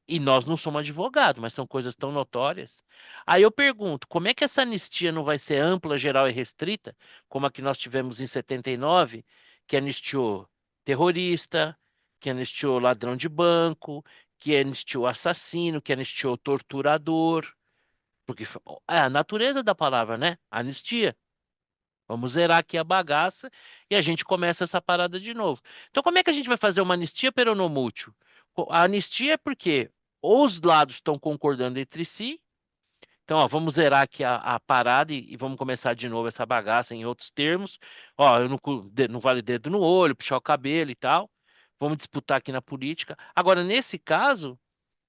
e nós não somos advogados, mas são coisas tão notórias. Aí eu pergunto, como é que essa anistia não vai ser ampla, geral e restrita, como a que nós tivemos em 79, que anistiou terrorista, que anistiou ladrão de banco, que anistiou assassino, que anistiou torturador, porque é a natureza da palavra, né? Anistia. Vamos zerar aqui a bagaça e a gente começa essa parada de novo. Então, como é que a gente vai fazer uma anistia peronomútil? A anistia é porque ou os lados estão concordando entre si, então, ó, vamos zerar aqui a parada e vamos começar de novo essa bagaça em outros termos. Ó, eu não, não vale dedo no olho, puxar o cabelo e tal. Vamos disputar aqui na política. Agora, nesse caso,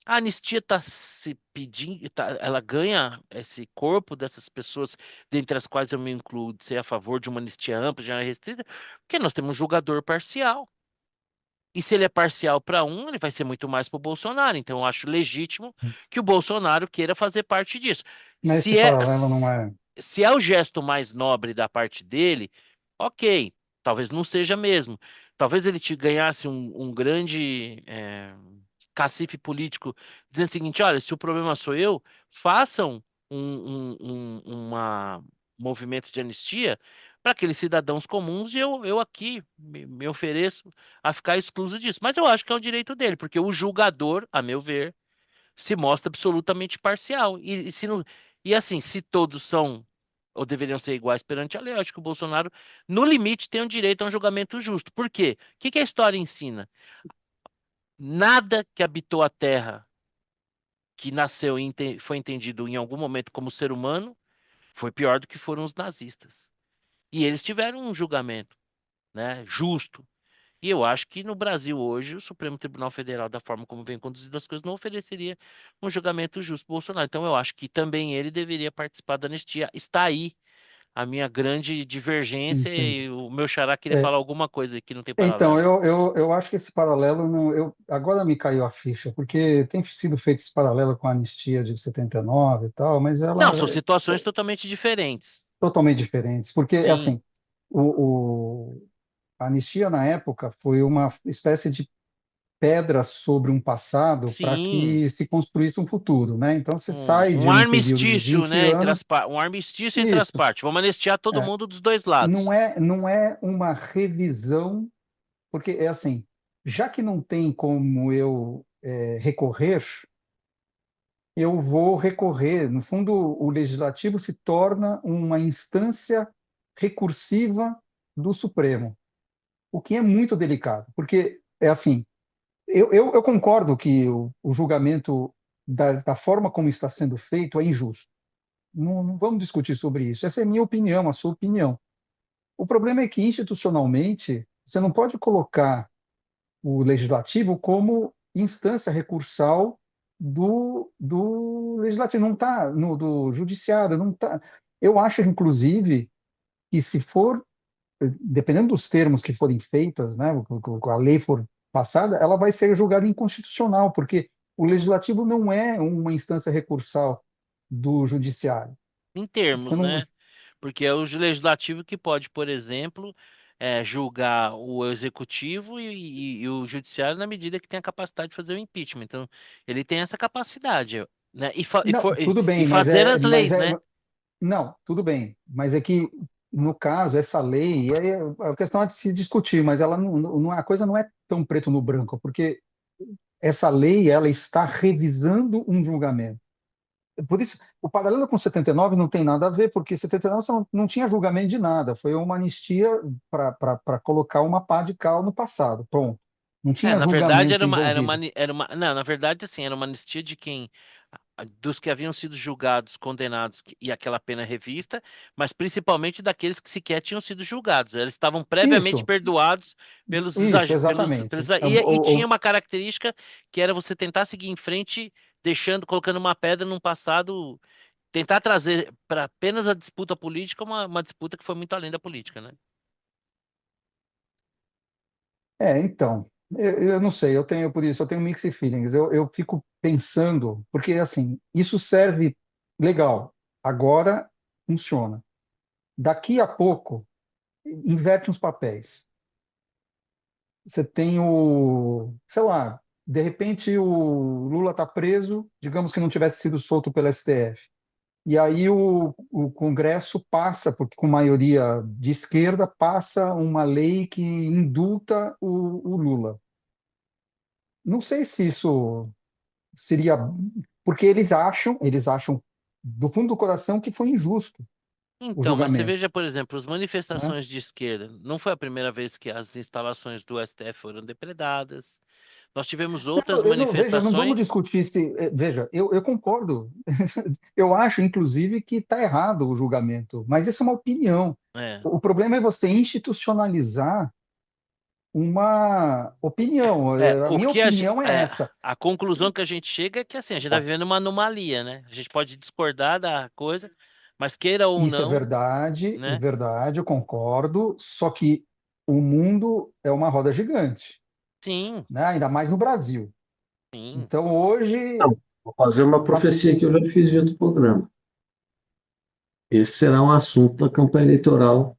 a anistia está se pedindo, ela ganha esse corpo dessas pessoas, dentre as quais eu me incluo, de ser a favor de uma anistia ampla, já restrita, porque nós temos um julgador parcial. E se ele é parcial para um, ele vai ser muito mais para o Bolsonaro. Então, eu acho legítimo que o Bolsonaro queira fazer parte disso. Mas esse Se é, paralelo não é. se é o gesto mais nobre da parte dele, ok. Talvez não seja mesmo. Talvez ele te ganhasse um grande cacife político dizendo o seguinte: olha, se o problema sou eu, façam uma movimento de anistia para aqueles cidadãos comuns e eu aqui me ofereço a ficar excluso disso. Mas eu acho que é o direito dele, porque o julgador, a meu ver, se mostra absolutamente parcial. E se não, e assim, se todos são ou deveriam ser iguais perante a lei, eu acho que o Bolsonaro, no limite, tem o direito a um julgamento justo. Por quê? O que que a história ensina? Nada que habitou a Terra, que nasceu e foi entendido em algum momento como ser humano, foi pior do que foram os nazistas. E eles tiveram um julgamento, né, justo. E eu acho que no Brasil hoje, o Supremo Tribunal Federal, da forma como vem conduzindo as coisas, não ofereceria um julgamento justo para o Bolsonaro. Então eu acho que também ele deveria participar da anistia. Está aí a minha grande divergência Entendi. e o meu xará queria É, falar alguma coisa que não tem então, paralelo. eu acho que esse paralelo não, agora me caiu a ficha, porque tem sido feito esse paralelo com a anistia de 79 e tal, mas Não, ela são é situações totalmente diferentes. totalmente diferente, porque é Sim, assim, a anistia na época foi uma espécie de pedra sobre um passado para sim. que se construísse um futuro, né? Então você sai Um de um período de armistício, 20 né, anos, um armistício entre as isso, partes. Vamos anistiar todo é, mundo dos dois lados. não é uma revisão, porque é assim, já que não tem como eu recorrer, eu vou recorrer. No fundo, o legislativo se torna uma instância recursiva do Supremo, o que é muito delicado, porque é assim, eu concordo que o julgamento da forma como está sendo feito é injusto. Não, não vamos discutir sobre isso. Essa é a minha opinião, a sua opinião. O problema é que, institucionalmente, você não pode colocar o legislativo como instância recursal do legislativo, não está no do judiciário, não tá. Eu acho, inclusive, que se for, dependendo dos termos que forem feitos, né, a lei for passada, ela vai ser julgada inconstitucional, porque o legislativo não é uma instância recursal do judiciário. Em Você termos, não, né? Porque é o legislativo que pode, por exemplo, julgar o executivo e o judiciário na medida que tem a capacidade de fazer o impeachment. Então, ele tem essa capacidade, né? não, tudo E bem, fazer as leis, né? não, tudo bem, mas é que no caso essa lei, e aí a questão é de se discutir, mas ela a coisa não é tão preto no branco, porque essa lei ela está revisando um julgamento. Por isso, o paralelo com 79 não tem nada a ver, porque 79 você não tinha julgamento de nada, foi uma anistia para colocar uma pá de cal no passado, pronto. Não tinha Na verdade julgamento envolvido. não, na verdade assim, era uma anistia de quem dos que haviam sido julgados, condenados e aquela pena revista, mas principalmente daqueles que sequer tinham sido julgados. Eles estavam previamente Isso, perdoados isso, exatamente. e tinha uma característica que era você tentar seguir em frente, deixando, colocando uma pedra num passado, tentar trazer para apenas a disputa política uma disputa que foi muito além da política, né? Então, eu não sei, por isso, eu tenho mixed feelings. Eu fico pensando, porque assim, isso serve legal, agora funciona. Daqui a pouco, inverte uns papéis. Você tem sei lá, de repente o Lula está preso, digamos que não tivesse sido solto pelo STF. E aí o Congresso passa, porque com maioria de esquerda, passa uma lei que indulta o Lula. Não sei se isso seria, porque eles acham do fundo do coração que foi injusto. o Então, mas você julgamento, veja, por exemplo, as né? manifestações de esquerda. Não foi a primeira vez que as instalações do STF foram depredadas. Nós tivemos outras Eu não, veja, não vamos manifestações. discutir se. Veja, eu concordo. Eu acho, inclusive, que está errado o julgamento, mas isso é uma opinião. É, O problema é você institucionalizar uma opinião. A o minha que opinião é essa. a conclusão que a gente chega é que assim, a gente está vivendo uma anomalia, né? A gente pode discordar da coisa, mas queira ou Isso não, é né? verdade, eu concordo. Só que o mundo é uma roda gigante, Sim, né? Ainda mais no Brasil. sim. Então, hoje, Então, vou fazer uma a- profecia que eu já fiz em outro programa. Esse será um assunto da campanha eleitoral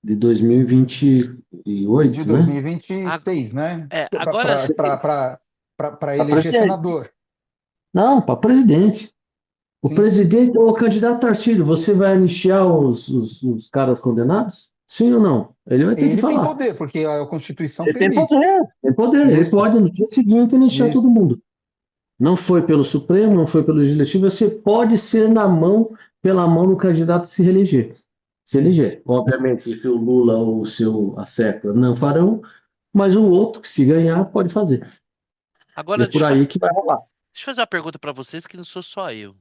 de 2028, de né? 2026, né? Agora, Para Para eleger presidente. senador. Não, para presidente. O Sim. presidente, o candidato Tarcísio, você vai anistiar os caras condenados? Sim ou não? Ele vai ter que Ele tem falar. poder, porque a Constituição Ele tem permite. poder, tem poder. Ele Isso, pode, no dia seguinte, anistiar isso. todo mundo. Não foi pelo Supremo, não foi pelo Legislativo, você pode ser pela mão do candidato se reeleger. Se Isso. eleger. Obviamente que o Lula ou o seu Acerta não farão, mas o outro, que se ganhar, pode fazer. E é agora por aí que vai rolar. deixa eu fazer uma pergunta para vocês que não sou só eu.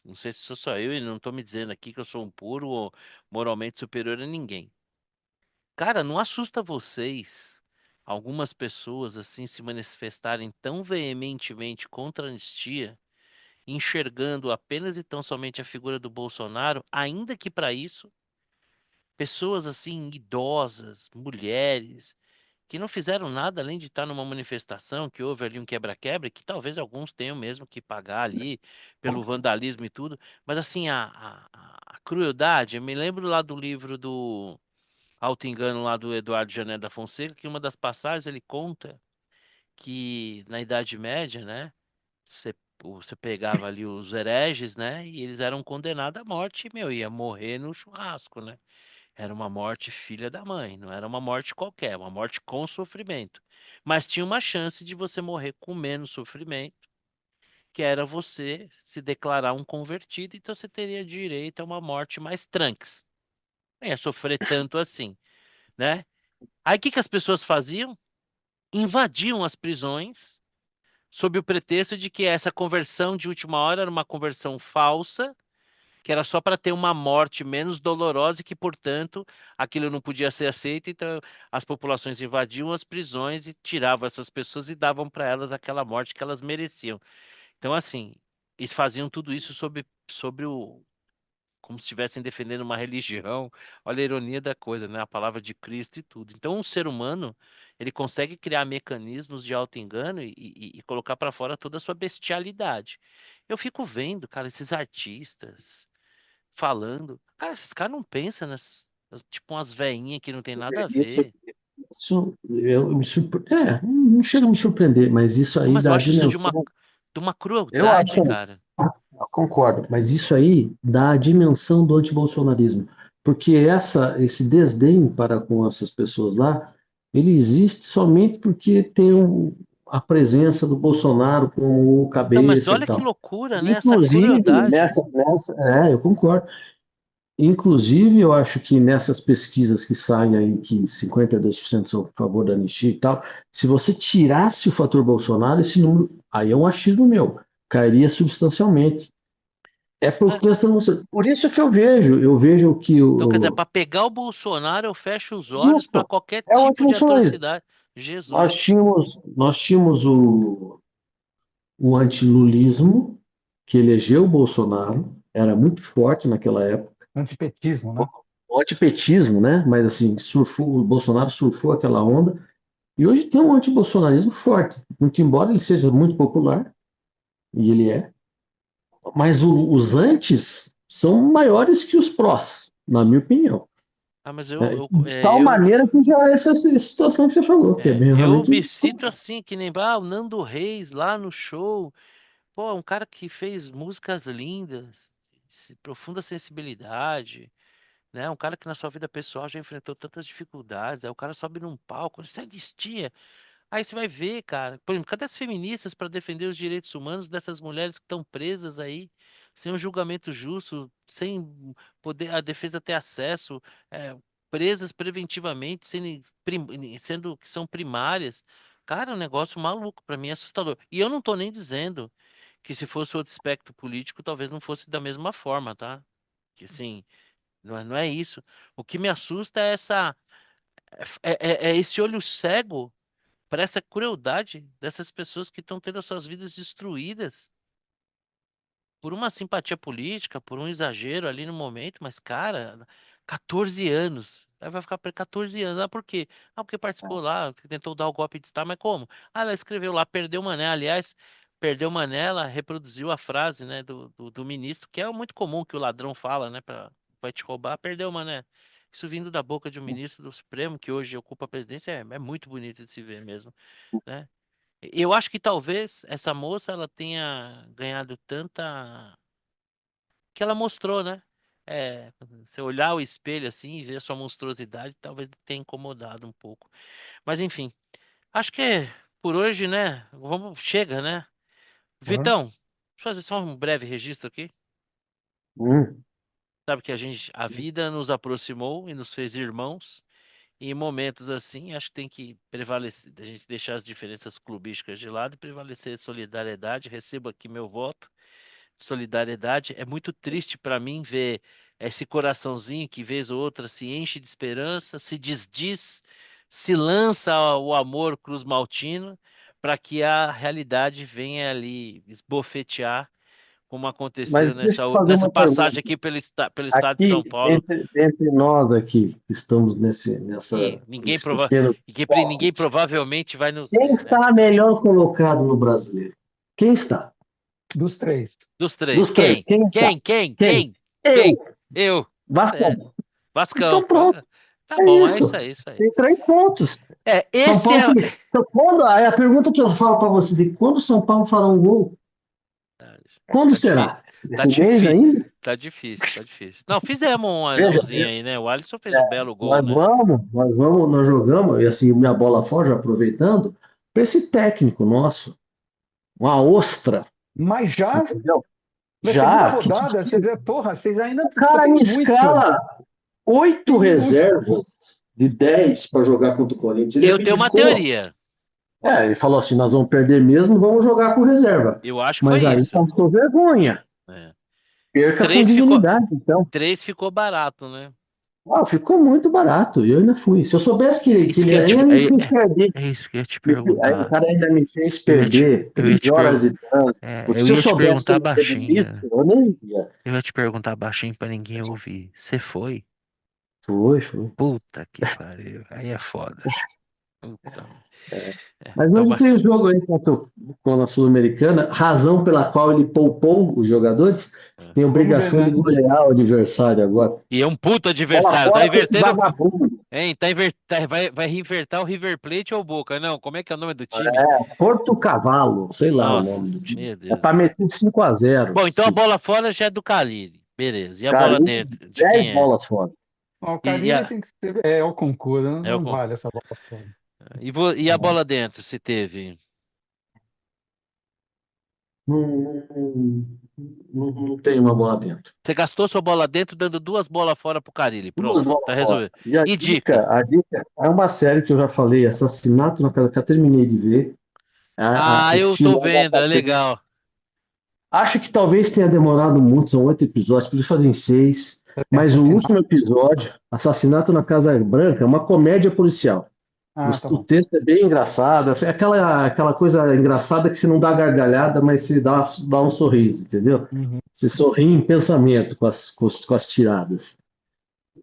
Não sei se sou só eu e não estou me dizendo aqui que eu sou um puro ou moralmente superior a ninguém. Cara, não assusta vocês algumas pessoas assim se manifestarem tão veementemente contra a anistia, enxergando apenas e tão somente a figura do Bolsonaro, ainda que para isso, pessoas assim idosas, mulheres, que não fizeram nada além de estar numa manifestação, que houve ali um quebra-quebra, e que talvez alguns tenham mesmo que pagar ali pelo vandalismo e tudo, mas assim, a crueldade, eu me lembro lá do livro do Alto Engano lá do Eduardo Jané da Fonseca, que uma das passagens ele conta que na Idade Média, né, você pegava ali os hereges, né, e eles eram condenados à morte, e, meu, ia morrer no churrasco, né? Era uma morte filha da mãe, não era uma morte qualquer, uma morte com sofrimento. Mas tinha uma chance de você morrer com menos sofrimento, que era você se declarar um convertido, então você teria direito a uma morte mais tranques. Não ia sofrer tanto assim, né? Aí o que que as pessoas faziam? Invadiam as prisões sob o pretexto de que essa conversão de última hora era uma conversão falsa, que era só para ter uma morte menos dolorosa e que, portanto, aquilo não podia ser aceito, então as populações invadiam as prisões e tiravam essas pessoas e davam para elas aquela morte que elas mereciam. Então, assim, eles faziam tudo isso sobre o como se estivessem defendendo uma religião. Olha a ironia da coisa, né? A palavra de Cristo e tudo. Então, um ser humano, ele consegue criar mecanismos de auto-engano e colocar para fora toda a sua bestialidade. Eu fico vendo, cara, esses artistas falando. Cara, esses caras não pensam tipo umas veinhas que não tem nada a Isso, ver. isso não chega a me surpreender, mas isso aí Mas eu dá a acho isso dimensão. de uma Eu acho crueldade, também. cara. Eu concordo, mas isso aí dá a dimensão do antibolsonarismo, porque esse desdém para com essas pessoas lá, ele existe somente porque tem a presença do Bolsonaro como o Então, mas cabeça e olha que tal. loucura, né? Essa Inclusive, crueldade. eu concordo. Inclusive, eu acho que nessas pesquisas que saem aí, que 52% são a favor da anistia e tal, se você tirasse o fator Bolsonaro, esse número, aí é um achismo meu, cairia substancialmente. É por É, questão. Por isso que eu vejo que então, quer dizer, para pegar o Bolsonaro, eu fecho os olhos para isso qualquer é o tipo de antibolsonarismo. atrocidade. Nós Jesus. tínhamos, nós tínhamos o antilulismo, que elegeu o Bolsonaro, era muito forte naquela época. Antipetismo, né? O antipetismo, né? Mas assim, o Bolsonaro surfou aquela onda. E hoje tem um antibolsonarismo forte, muito embora ele seja muito popular, e ele é, mas os antes são maiores que os prós, na minha opinião. Ah, mas Né? De tal maneira que já é essa situação que você falou, que é bem eu realmente. me sinto assim, que nem o Nando Reis lá no show. Pô, um cara que fez músicas lindas, profunda sensibilidade, né? Um cara que na sua vida pessoal já enfrentou tantas dificuldades. Aí o cara sobe num palco, isso é anistia. Aí você vai ver, cara, por exemplo, cadê as feministas para defender os direitos humanos dessas mulheres que estão presas aí, sem um julgamento justo, sem poder a defesa ter acesso, é, presas preventivamente, sendo que são primárias. Cara, é um negócio maluco, para mim é assustador. E eu não tô nem dizendo que se fosse outro espectro político, talvez não fosse da mesma forma, tá? Que assim, não é isso. O que me assusta é é esse olho cego para essa crueldade dessas pessoas que estão tendo as suas vidas destruídas por uma simpatia política, por um exagero ali no momento, mas, cara, 14 anos. Aí vai ficar por 14 anos. Ah, por quê? Ah, porque participou lá, que tentou dar o golpe de Estado, mas como? Ah, ela escreveu lá, perdeu Mané. Aliás, perdeu Mané, ela reproduziu a frase, né, do ministro, que é muito comum que o ladrão fala, né, vai te roubar, perdeu Mané. Isso vindo da boca de um ministro do Supremo, que hoje ocupa a presidência, é muito bonito de se ver mesmo, né? Eu acho que talvez essa moça ela tenha ganhado tanta que ela mostrou, né? É, se olhar o espelho assim e ver a sua monstruosidade, talvez tenha incomodado um pouco. Mas enfim, acho que por hoje, né? Chega, né? Tá? Vitão, deixa eu fazer só um breve registro aqui. Hum. Sabe que a vida nos aproximou e nos fez irmãos. E em momentos assim, acho que tem que prevalecer, a gente deixar as diferenças clubísticas de lado e prevalecer a solidariedade. Recebo aqui meu voto. Solidariedade. É muito triste para mim ver esse coraçãozinho que vez ou outra se enche de esperança, se desdiz, se lança o amor Cruz Maltino para que a realidade venha ali esbofetear, como aconteceu Mas deixa eu fazer nessa uma passagem pergunta. aqui pelo estado de São Aqui, Paulo. entre nós aqui, que estamos E nesse pequeno ninguém focus, provavelmente vai nos quem ver, né? está melhor colocado no brasileiro? Quem está? Dos três. Dos três. Dos três, Quem? quem está? Quem? Quem? Quem? Quem? Eu, Quem? Eu. É, Vascão. Vascão. Então pronto, Tá é bom, é isso isso. aí, isso aí. Tem 3 pontos. É, São esse Paulo é. tem. Então, aí a pergunta que eu falo para vocês é quando São Paulo fará um gol? Quando Tá difícil. será? Tá Esse mês difícil. ainda? Tá difícil, tá difícil. Não, fizemos um Veja, golzinho aí, né? O Alisson fez um belo gol, né? nós jogamos, e assim, minha bola fora, já aproveitando, para esse técnico nosso, uma ostra, Mas já entendeu? na segunda Já, que rodada, você vê, porra, vocês ainda o cara tem me muito. escala 8 Tem muito. reservas de 10 para jogar contra o Corinthians. Ele Eu tenho uma abdicou. teoria. Ele falou assim: nós vamos perder mesmo, vamos jogar com reserva. Eu acho que foi Mas aí isso. passou vergonha. É. E Perca com dignidade, então. três ficou barato, né? Ficou muito barato. E eu ainda fui. Se eu soubesse que Isso ele que eu te, ainda me fez perder, é isso que eu ia te aí o perguntar. cara ainda me fez Eu perder ia 13 te horas perguntar. de trânsito. Porque Eu se eu ia te soubesse que perguntar ele ia ser baixinho. ministro, eu nem ia. Eu ia te perguntar baixinho pra ninguém ouvir. Você foi? Foi, foi. Puta que pariu. Aí é foda. Puta. Mas hoje Toma. tem o jogo aí com a Sul-Americana, razão pela qual ele poupou os jogadores, tem Vamos ver, obrigação de né? golear o adversário agora. E é um puta Bola adversário. Tá fora com esse invertendo. vagabundo. Hein? Vai reinvertar o River Plate ou o Boca? Não, como é que é o nome do time? Porto Cavalo, sei lá o nome do Nossa, time. meu É Deus do para céu. meter 5-0. Bom, então a bola fora já é do Carille. Beleza. E a bola Carlinhos, dentro? De 10 quem é? bolas fora. Ó, o E Carille a, tem que ser. É o concurso, não, é o, não con- vale essa bola fora. e a bola dentro, se teve? Não, não tem uma bola dentro. Você gastou sua bola dentro dando duas bolas fora pro Carille. 2 Pronto, tá bolas fora. resolvido. E a E dica, dica? a dica é uma série que eu já falei, Assassinato na Casa, que eu terminei de ver. Ah, eu tô Estilo vendo, Agatha é Christie. legal. Acho que talvez tenha demorado muito, são 8 episódios, podia fazer em 6. Tem Mas o assassinato. último episódio, Assassinato na Casa Branca, é uma comédia policial. O, Ah, tá o bom. texto é bem engraçado, assim, aquela coisa engraçada que você não dá gargalhada, mas você dá um sorriso, entendeu? Uhum. Você sorri em pensamento com as tiradas.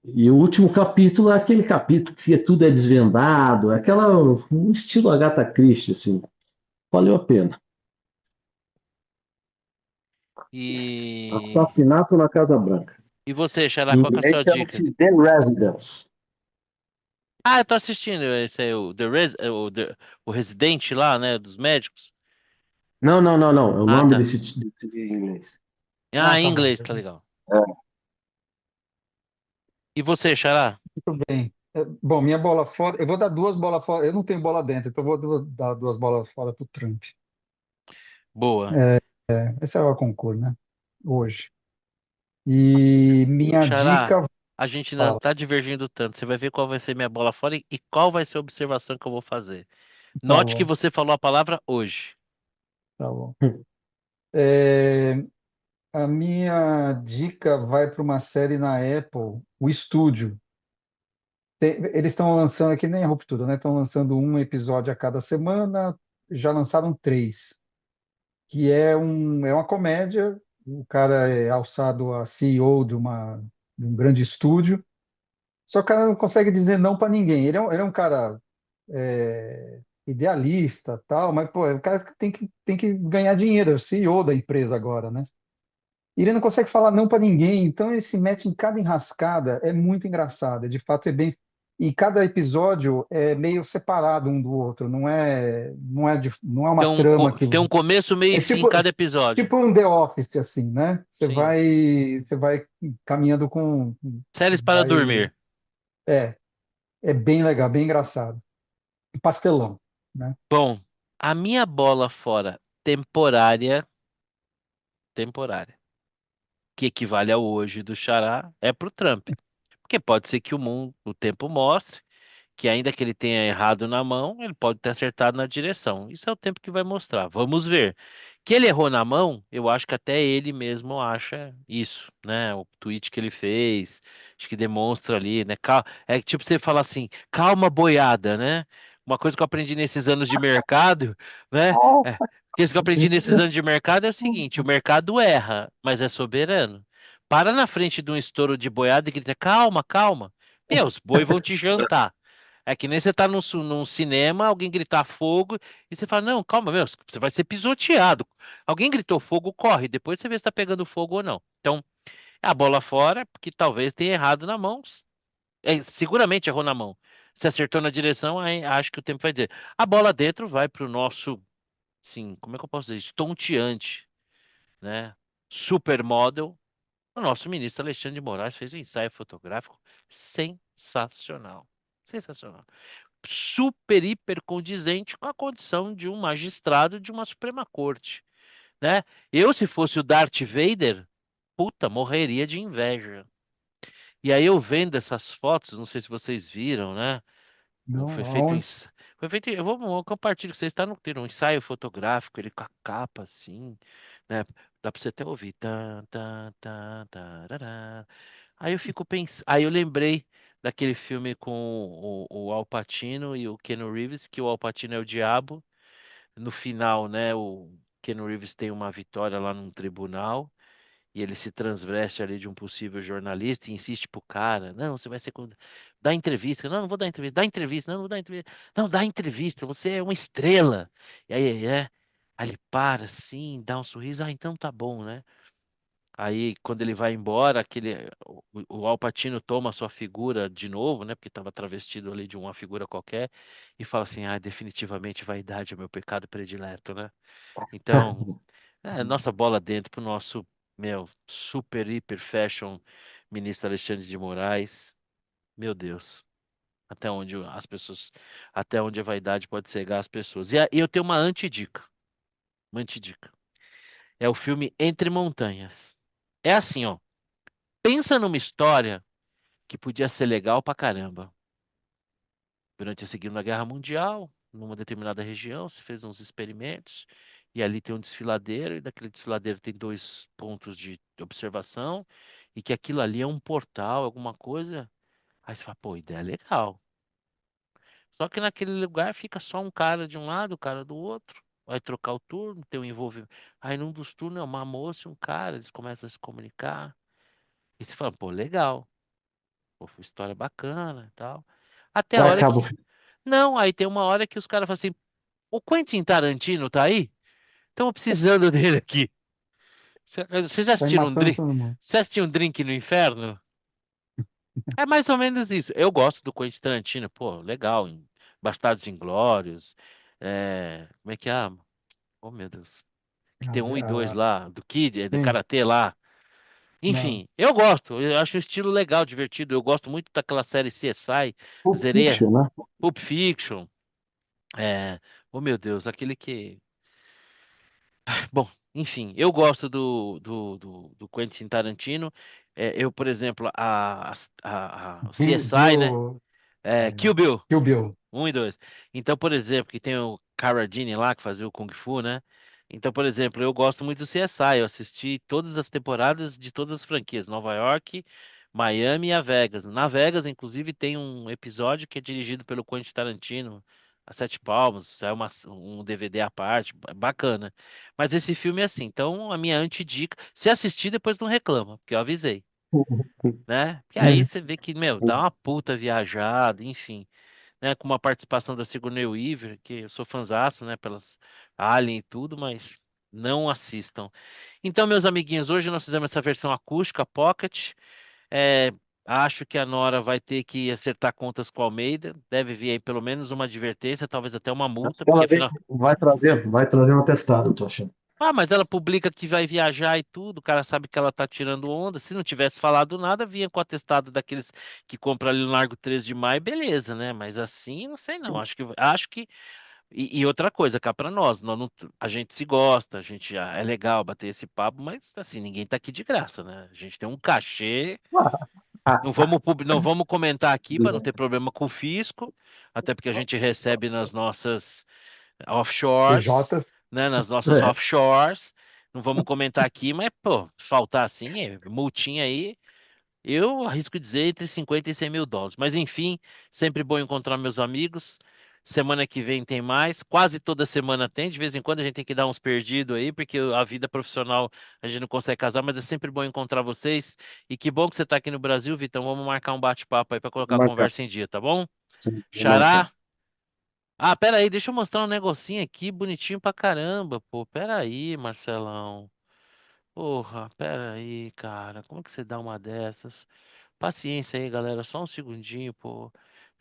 E o último capítulo é aquele capítulo que tudo é desvendado, um estilo Agatha Christie, assim. Valeu a pena. E, Assassinato na Casa Branca. e você, Xará, Em qual que é a inglês sua dica? chama-se The Residence. Ah, eu tô assistindo esse aí, o Residente lá, né, dos médicos. Não, não, não, não. É o Ah, nome tá. desse em inglês. Ah, Em tá bom. inglês, tá legal. E você, Xará? Muito bem. Bom, minha bola fora. Eu vou dar duas bolas fora. Eu não tenho bola dentro, então eu vou dar duas bolas fora pro Trump. Boa. É, esse é o concurso, né? hoje. E minha Xará, dica, a gente ainda fala, tá divergindo tanto. Você vai ver qual vai ser minha bola fora e qual vai ser a observação que eu vou fazer. tá Note que bom, você falou a palavra hoje. tá bom. É, a minha dica vai para uma série na Apple, o Estúdio. Eles estão lançando aqui, nem a Ruptura, né? Estão lançando um episódio a cada semana, já lançaram três, que é uma comédia. O cara é alçado a CEO de um grande estúdio, só que o cara não consegue dizer não para ninguém. Ele é um cara idealista, tal, mas pô, é um cara que tem que ganhar dinheiro, é o CEO da empresa agora, né? E ele não consegue falar não para ninguém, então ele se mete em cada enrascada, é muito engraçado, de fato é bem. E cada episódio é meio separado um do outro, não é uma trama que Tem um começo, meio e é fim em cada episódio. tipo um The Office assim, né? Sim. Você vai caminhando com Séries para vai dormir. é, é bem legal, bem engraçado. Pastelão, né? Bom, a minha bola fora temporária, que equivale ao hoje do Xará, é pro Trump. Porque pode ser que o tempo mostre que ainda que ele tenha errado na mão, ele pode ter acertado na direção. Isso é o tempo que vai mostrar. Vamos ver. Que ele errou na mão, eu acho que até ele mesmo acha isso, né? O tweet que ele fez, acho que demonstra ali, né? É tipo você falar assim, calma boiada, né? Uma coisa que eu aprendi nesses anos de mercado, né? É, porque isso que eu aprendi nesses anos de mercado é o seguinte, o mercado erra, mas é soberano. Para na frente de um estouro de boiada e grita, calma, calma. Meu, os boi vão te jantar. É que nem você tá num cinema, alguém gritar fogo, e você fala, não, calma, meu, você vai ser pisoteado. Alguém gritou fogo, corre, depois você vê se tá pegando fogo ou não. Então, a bola fora, porque talvez tenha errado na mão. Seguramente errou na mão. Se acertou na direção, aí acho que o tempo vai dizer. A bola dentro vai pro nosso, sim, como é que eu posso dizer? Estonteante, né? Supermodel. O nosso ministro Alexandre de Moraes fez um ensaio fotográfico sensacional. Sensacional, super hiper condizente com a condição de um magistrado de uma Suprema Corte, né? Eu, se fosse o Darth Vader, puta, morreria de inveja. E aí eu vendo essas fotos, não sei se vocês viram, né? Não, Foi feito um aonde? ens- foi feito, eu compartilho com vocês, está no ter um ensaio fotográfico, ele com a capa assim, né? Dá pra você até ouvir. Tan, tan, tan, tarará. Aí eu fico pensando, aí eu lembrei daquele filme com o Al Pacino e o Keanu Reeves, que o Al Pacino é o diabo. No final, né, o Keanu Reeves tem uma vitória lá num tribunal e ele se transveste ali de um possível jornalista e insiste pro cara, não, você vai ser dá entrevista, não, não vou dar entrevista, dá entrevista, não, não vou dar entrevista, não, dá entrevista, você é uma estrela. E aí, aí ele para assim, dá um sorriso, ah, então tá bom, né? Aí, quando ele vai embora, o Al Pacino toma a sua figura de novo, né? Porque estava travestido ali de uma figura qualquer, e fala assim: ah, definitivamente vaidade é o meu pecado predileto, né? Então, nossa bola dentro pro nosso, meu, super, hiper fashion ministro Alexandre de Moraes. Meu Deus, até onde até onde a vaidade pode cegar as pessoas. E eu tenho uma antidica, uma antidica. É o filme Entre Montanhas. É assim, ó. Pensa numa história que podia ser legal pra caramba. Durante a Segunda Guerra Mundial, numa determinada região, se fez uns experimentos, e ali tem um desfiladeiro, e daquele desfiladeiro tem dois pontos de observação, e que aquilo ali é um portal, alguma coisa. Aí você fala, pô, ideia legal. Só que naquele lugar fica só um cara de um lado, o cara do outro. Vai trocar o turno, tem um envolvimento. Aí num dos turnos é uma moça e um cara, eles começam a se comunicar. E você fala, pô, legal. Pô, foi história bacana e tal. Até a Aí hora acaba o que. filme. Não, aí tem uma hora que os caras falam assim: o Quentin Tarantino tá aí? Estamos precisando dele aqui. Vocês já Vai assistiram um matando drink? todo mundo. Você assistiu um Drink no Inferno? É mais ou menos isso. Eu gosto do Quentin Tarantino, pô, legal. Em Bastardos Inglórios. Como é que é? Oh, meu Deus. Que tem um e dois Ah, lá, do Kid, do sim, Karatê lá. não. Enfim, eu gosto. Eu acho o estilo legal, divertido. Eu gosto muito daquela série CSI. Pulp Zerei Fiction, né? Pulp Fiction. É, oh meu Deus, aquele que. Bom, enfim, eu gosto do Quentin Tarantino. Eu, por exemplo, o CSI, né? Viu, Kill Bill. Kill Bill. Um e dois. Então, por exemplo, que tem o Carradine lá, que fazia o Kung Fu, né? Então, por exemplo, eu gosto muito do CSI. Eu assisti todas as temporadas de todas as franquias. Nova York, Miami e a Vegas. Na Vegas, inclusive, tem um episódio que é dirigido pelo Quentin Tarantino, a Sete Palmos. Saiu um DVD à parte. Bacana. Mas esse filme é assim. Então, a minha antidica... Se assistir, depois não reclama, porque eu avisei, né? Que aí Uhum. você vê que, meu, dá uma puta viajada, enfim, né, com uma participação da Sigourney Weaver, que eu sou fãzaço, né, pelas Alien e tudo, mas não assistam. Então, meus amiguinhos, hoje nós fizemos essa versão acústica, Pocket. É, acho que a Nora vai ter que acertar contas com a Almeida. Deve vir aí pelo menos uma advertência, talvez até uma Acho multa, que porque ela afinal. vai trazer um atestado, eu tô achando. Ah, mas ela publica que vai viajar e tudo, o cara sabe que ela tá tirando onda. Se não tivesse falado nada, vinha com o atestado daqueles que compram ali no Largo 13 de Maio, beleza, né? Mas assim, não sei não. Acho que e outra coisa, cá pra nós não, a gente se gosta, a gente é legal bater esse papo, mas assim, ninguém tá aqui de graça, né? A gente tem um cachê, não vamos comentar aqui para não ter problema com o fisco, até porque a gente recebe nas nossas offshores, PJs. né? Nas nossas É. offshores. Não vamos comentar aqui, mas pô, se faltar assim, multinha aí. Eu arrisco dizer entre 50 e 100 mil dólares. Mas enfim, sempre bom encontrar meus amigos. Semana que vem tem mais. Quase toda semana tem. De vez em quando a gente tem que dar uns perdidos aí, porque a vida profissional a gente não consegue casar. Mas é sempre bom encontrar vocês. E que bom que você está aqui no Brasil, Vitão. Vamos marcar um bate-papo aí para colocar Vou a marcar. conversa em dia, tá bom? Sim, vou marcar. Xará? Ah, pera aí, deixa eu mostrar um negocinho aqui, bonitinho pra caramba, pô. Pera aí, Marcelão. Porra, pera aí, cara. Como é que você dá uma dessas? Paciência aí, galera. Só um segundinho, pô.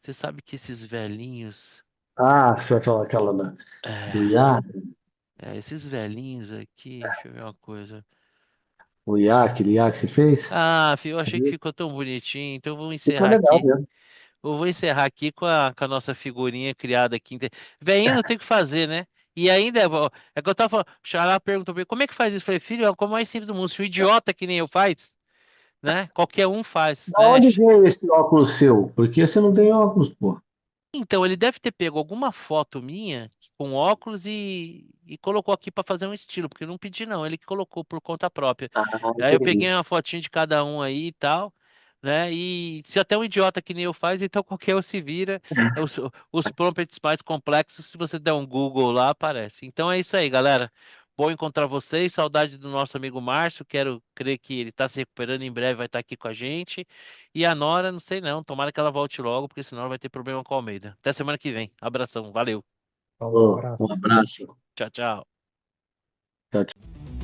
Você sabe que esses velhinhos. Ah, você vai falar aquela do É, IA? esses velhinhos aqui. Deixa eu ver uma coisa. O IA, aquele IA que você fez? Ah, filho, eu achei que ficou tão bonitinho. Então eu vou Ficou encerrar legal aqui. mesmo. Eu vou encerrar aqui com a nossa figurinha criada aqui. Velhinho não tem o que fazer, né? E ainda, é que eu tava falando. O Xará perguntou pra mim, como é que faz isso? Eu falei, filho, é o mais simples do mundo. Se um idiota que nem eu faz, né? Qualquer um faz, Da né? onde veio esse óculos seu? Porque você não tem óculos, pô. Então, ele deve ter pego alguma foto minha com óculos e colocou aqui para fazer um estilo, porque eu não pedi não, ele que colocou por conta própria. Ah, Aí eu peguei entendi. uma fotinha de cada um aí e tal, né? E se até um idiota que nem eu faz, então qualquer um se vira. Os prompts mais complexos, se você der um Google lá, aparece. Então é isso aí, galera. Bom encontrar vocês. Saudade do nosso amigo Márcio. Quero crer que ele está se recuperando em breve, vai estar aqui com a gente. E a Nora, não sei não. Tomara que ela volte logo, porque senão ela vai ter problema com a Almeida. Até semana que vem. Abração. Valeu. Falou, Falou, abraço. um abraço. Tchau, tchau. Tchau, tchau.